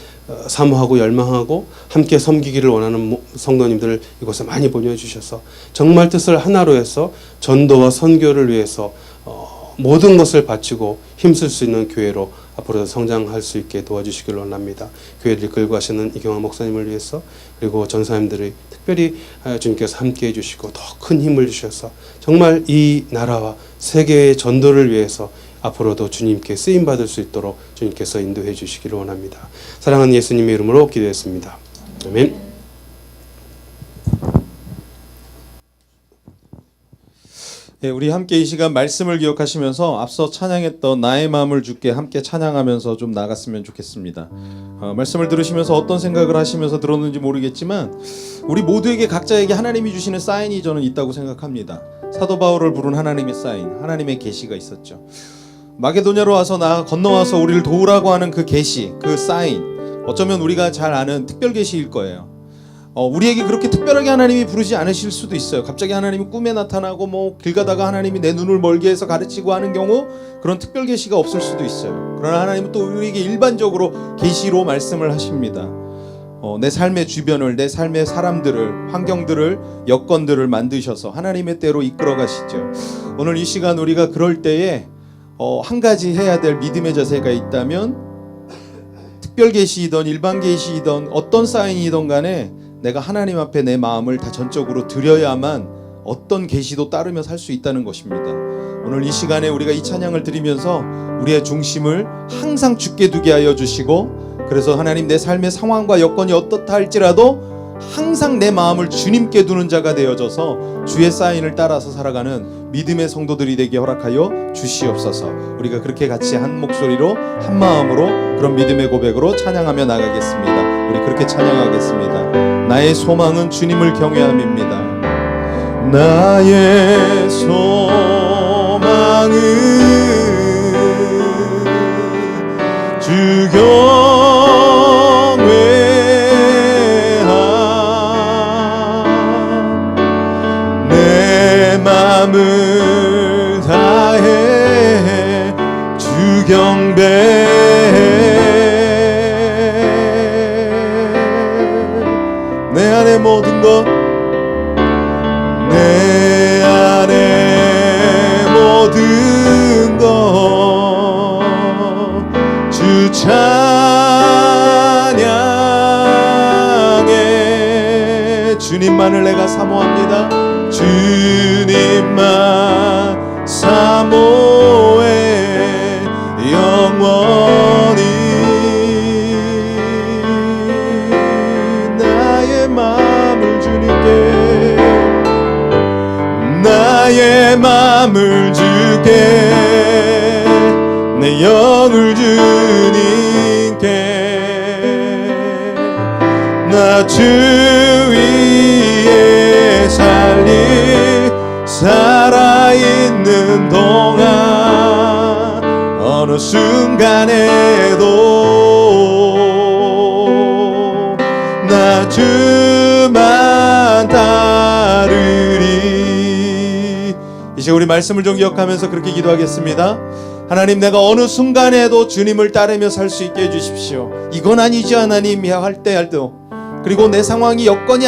사모하고 열망하고 함께 섬기기를 원하는 성도님들을 이곳에 많이 보내주셔서 정말 뜻을 하나로 해서 전도와 선교를 위해서 모든 것을 바치고 힘쓸 수 있는 교회로 앞으로도 성장할 수 있게 도와주시길 원합니다. 교회를 이끌고 하시는 이경환 목사님을 위해서, 그리고 전사님들이 특별히 주님께서 함께 해주시고 더 큰 힘을 주셔서 정말 이 나라와 세계의 전도를 위해서 앞으로도 주님께 쓰임받을 수 있도록 주님께서 인도해 주시기를 원합니다. 사랑하는 예수님의 이름으로 기도했습니다. 아멘. 예, 우리 함께 이 시간 말씀을 기억하시면서 앞서 찬양했던 나의 마음을 주께 함께 찬양하면서 좀 나갔으면 좋겠습니다. 말씀을 들으시면서 어떤 생각을 하시면서 들었는지 모르겠지만 우리 모두에게 각자에게 하나님이 주시는 사인이 저는 있다고 생각합니다. 사도 바울을 부른 하나님의 사인, 하나님의 계시가 있었죠. 마게도냐로 와서 건너와서 우리를 도우라고 하는 그 계시, 그 사인, 어쩌면 우리가 잘 아는 특별 계시일 거예요. 우리에게 그렇게 특별하게 하나님이 부르지 않으실 수도 있어요. 갑자기 하나님이 꿈에 나타나고 길 가다가 하나님이 내 눈을 멀게 해서 가르치고 하는 경우 그런 특별 계시가 없을 수도 있어요. 그러나 하나님은 또 우리에게 일반적으로 계시로 말씀을 하십니다. 내 삶의 주변을, 내 삶의 사람들을, 환경들을, 여건들을 만드셔서 하나님의 때로 이끌어 가시죠. 오늘 이 시간 우리가 그럴 때에 한 가지 해야 될 믿음의 자세가 있다면, 특별 계시이던 일반 계시이던 어떤 사인이든 간에 내가 하나님 앞에 내 마음을 다 전적으로 드려야만 어떤 계시도 따르며 살 수 있다는 것입니다. 오늘 이 시간에 우리가 이 찬양을 드리면서 우리의 중심을 항상 주께 두게 하여 주시고, 그래서 하나님 내 삶의 상황과 여건이 어떻다 할지라도 항상 내 마음을 주님께 두는 자가 되어져서 주의 사인을 따라서 살아가는 믿음의 성도들이 되게 허락하여 주시옵소서. 우리가 그렇게 같이 한 목소리로 한 마음으로 그런 믿음의 고백으로 찬양하며 나가겠습니다. 우리 그렇게 찬양하겠습니다. 나의 소망은 주님을 경외함입니다. 나의 소망은 주 경외함, 내 맘을 다해 주 경배해. 내 안의 모든 것, 내 안의 모든 것 주 찬양해. 주님만을 내가 사모합니다. 주님만 사모해 영원히. 나의 마음을 주님께, 나의 마음을 주께, 내 영을 주님께. 나 주 위에 살아있는 동안 어느 순간에도 나 주만 따르리. 이제 우리 말씀을 좀 기억하면서 그렇게 기도하겠습니다. 하나님, 내가 어느 순간에도 주님을 따르며 살 수 있게 해주십시오. 이건 아니지 하나님 할 때도, 그리고 내 상황이 여건이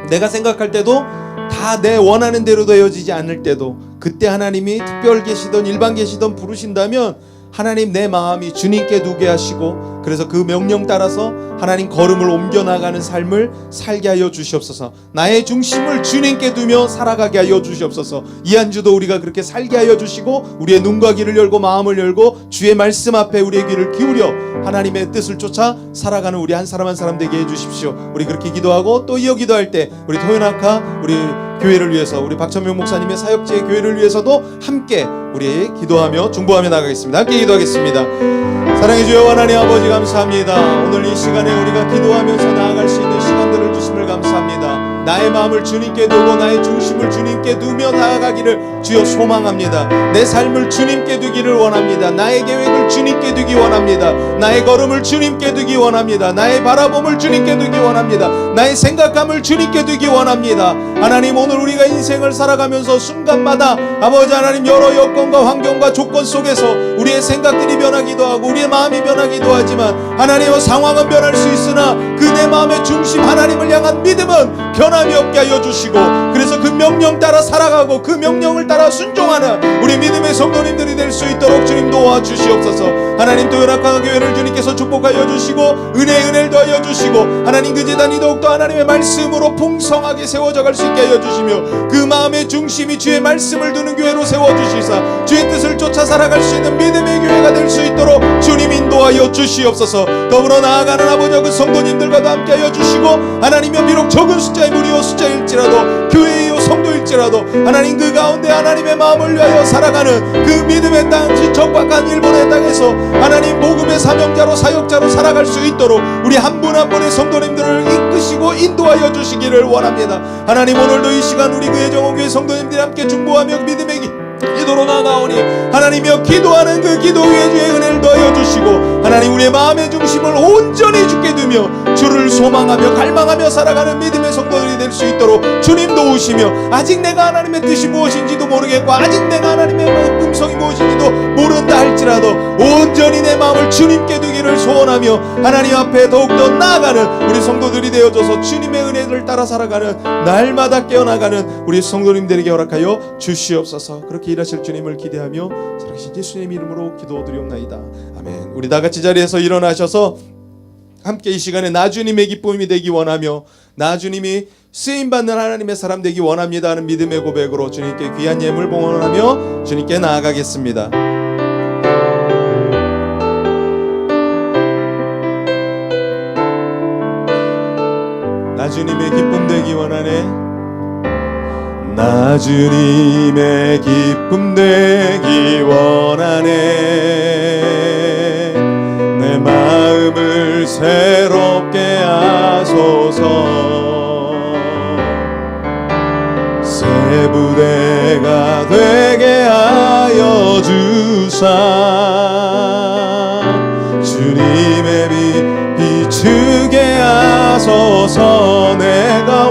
내가 생각할 때도 다 내 원하는 대로 되어지지 않을 때도, 그때 하나님이 특별 계시던 일반 계시던 부르신다면 하나님 내 마음이 주님께 두게 하시고, 그래서 그 명령 따라서 하나님 걸음을 옮겨나가는 삶을 살게 하여 주시옵소서. 나의 중심을 주님께 두며 살아가게 하여 주시옵소서. 이 한 주도 우리가 그렇게 살게 하여 주시고, 우리의 눈과 귀를 열고 마음을 열고 주의 말씀 앞에 우리의 귀를 기울여 하나님의 뜻을 쫓아 살아가는 우리 한 사람 한 사람 되게 해주십시오. 우리 그렇게 기도하고 또 이어 기도할 때 우리 토요나카 우리 교회를 위해서, 우리 박천명 목사님의 사역지의 교회를 위해서도 함께 우리 기도하며 중보하며 나가겠습니다. 함께 기도하겠습니다. 사랑해 주여 하나님 아버지 감사합니다. 오늘 이 시간에 우리가 기도하면서 나아갈 수 있는 시간들을 주심을 감사합니다. 나의 마음을 주님께 두고 나의 중심을 주님께 두며 나아가기를 주여 소망합니다. 내 삶을 주님께 두기를 원합니다. 나의 계획을 주님께 두기 원합니다. 나의 걸음을 주님께 두기 원합니다. 나의 바라봄을 주님께 두기 원합니다. 나의 생각함을 주님께 두기 원합니다. 하나님, 오늘 우리가 인생을 살아가면서 순간마다 아버지 하나님, 여러 여건과 환경과 조건 속에서 우리의 생각들이 변하기도 하고 우리의 마음이 변하기도 하지만 하나님의 상황은 변할 수 있으나 그 내 마음의 중심 하나님을 향한 믿음은 변함이 없게 하여 주시고, 그래서 그 명령 따라 살아가고 그 명령을 따라 순종하는 우리 믿음의 성도님들이 될 수 있도록 주님 도와주시옵소서. 하나님, 또 연합강화 교회를 주님께서 축복하여 주시고 은혜를 더하여 주시고, 하나님 그 제단이 더욱더 하나님의 말씀으로 풍성하게 세워져 갈 수 있게 하여 주시며, 그 마음의 중심이 주의 말씀을 두는 교회로 세워주시사 주의 뜻을 쫓아 살아갈 수 있는 믿음의 교회가 될 수 있도록 주님 인도하여 주시옵소서. 더불어 나아가는 아버지 그 성도님들과도 함께 하여 주시고, 하나님여 비록 적은 숫자의 무리요 숫자일지라도 교회요 성도일지라도 하나님 그 가운데 하나님의 마음을 위하여 살아가는 그 믿음의 땅, 적박한 일본의 땅에서 하나님 복음의 사명자로 사역자로 살아갈 수 있도록 우리 한 분 한 분의 성도님들을 이끄시고 인도하여 주시기를 원합니다. 하나님, 오늘도 이 시간 우리 그 예정원교회 성도님들이 함께 중보하며 믿음의 기도로 나아가오니 하나님이여 기도하는 그 기도 위에 주의 은혜를 더하여 주시고, 하나님 우리의 마음의 중심을 온전히 주께 두며 주를 소망하며 갈망하며 살아가는 믿음의 성도들이 될 수 있도록 주님 도우시며, 아직 내가 하나님의 뜻이 무엇인지도 모르겠고 아직 내가 하나님의 음성이 무엇인지도 모른다 할지라도 온전히 내 마음을 주님께 두기를 소원하며 하나님 앞에 더욱더 나아가는 우리 성도들이 되어줘서 주님의 은혜를 따라 살아가는 날마다 깨어나가는 우리 성도님들에게 허락하여 주시옵소서. 그렇게 일하실 주님을 기대하며 살아계신 예수님 이름으로 기도드리옵나이다. 아멘. 우리 다같이 자리에서 일어나셔서 함께 이 시간에 나 주님의 기쁨이 되기 원하며 나 주님이 쓰임받는 하나님의 사람 되기 원합니다 하는 믿음의 고백으로 주님께 귀한 예물 봉헌하며 주님께 나아가겠습니다. 나 주님의 기쁨 되기 원하네. 나 주님의 기쁨 되기 원하네. 내 마음을 새롭게 하소서. 새 부대가 되게 하여 주사. 주님의 빛 비추게 하소서. 내가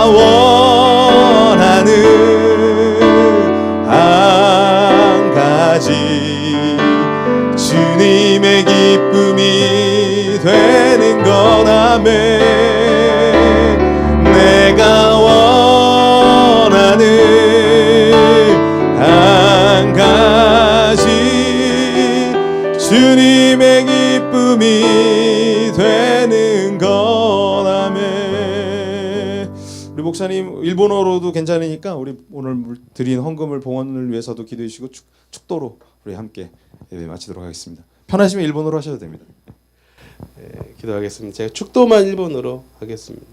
원하는 한 가지 주님의 기쁨이 되는 것. 아멘. 내가 원하는 한 가지 주님의 기쁨이 되는 것. 아멘. 우리 목사님 일본어로도 괜찮으니까 우리 오늘 드린 헌금을 봉헌을 위해서도 기도해 주시고 축도로 우리 함께 예배 마치도록 하겠습니다. 편하시면 일본어로 하셔도 됩니다. 기도하겠습니다. 제가 축도만 일본어로 하겠습니다.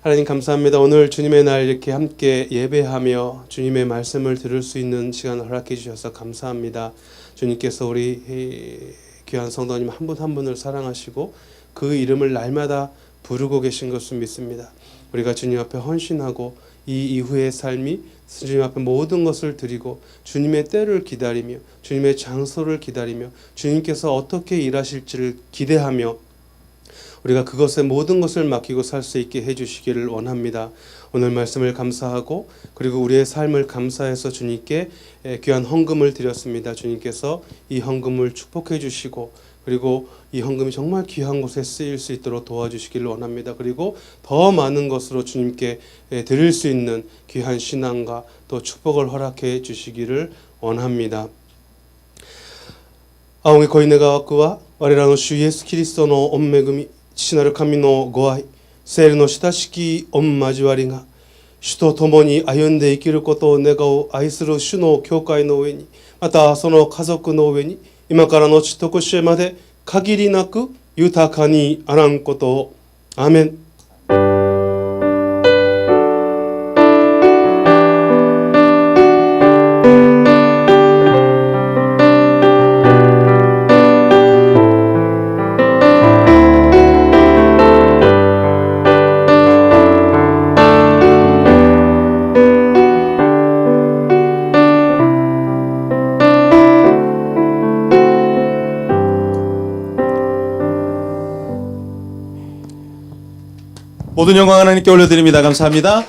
하나님 감사합니다. 오늘 주님의 날 이렇게 함께 예배하며 주님의 말씀을 들을 수 있는 시간을 허락해 주셔서 감사합니다. 주님께서 우리 귀한 성도님 한 분 한 분을 사랑하시고 그 이름을 날마다 부르고 계신 것을 믿습니다. 우리가 주님 앞에 헌신하고 이 이후의 삶이 주님 앞에 모든 것을 드리고 주님의 때를 기다리며 주님의 장소를 기다리며 주님께서 어떻게 일하실지를 기대하며 우리가 그것에 모든 것을 맡기고 살 수 있게 해주시기를 원합니다. 오늘 말씀을 감사하고 그리고 우리의 삶을 감사해서 주님께 귀한 헌금을 드렸습니다. 주님께서 이 헌금을 축복해 주시고 그리고 이 헌금이 정말 귀한 곳에 쓰일 수 있도록 도와주시기를 원합니다. 그리고 더 많은 것으로 주님께 드릴 수 있는 귀한 신앙과 또 축복을 허락해 주시기를 원합니다. 아오게恋願わくは我らの主イエスキリストの御恵み父なる神のご愛聖霊の親しき御交わりが主と共に歩んで生きることを願う愛する主の教会の上にまたその家族の上に今からのちとこしえまで限りなく豊かにあらんことを。アーメン。 모든 영광 하나님께 올려드립니다. 감사합니다.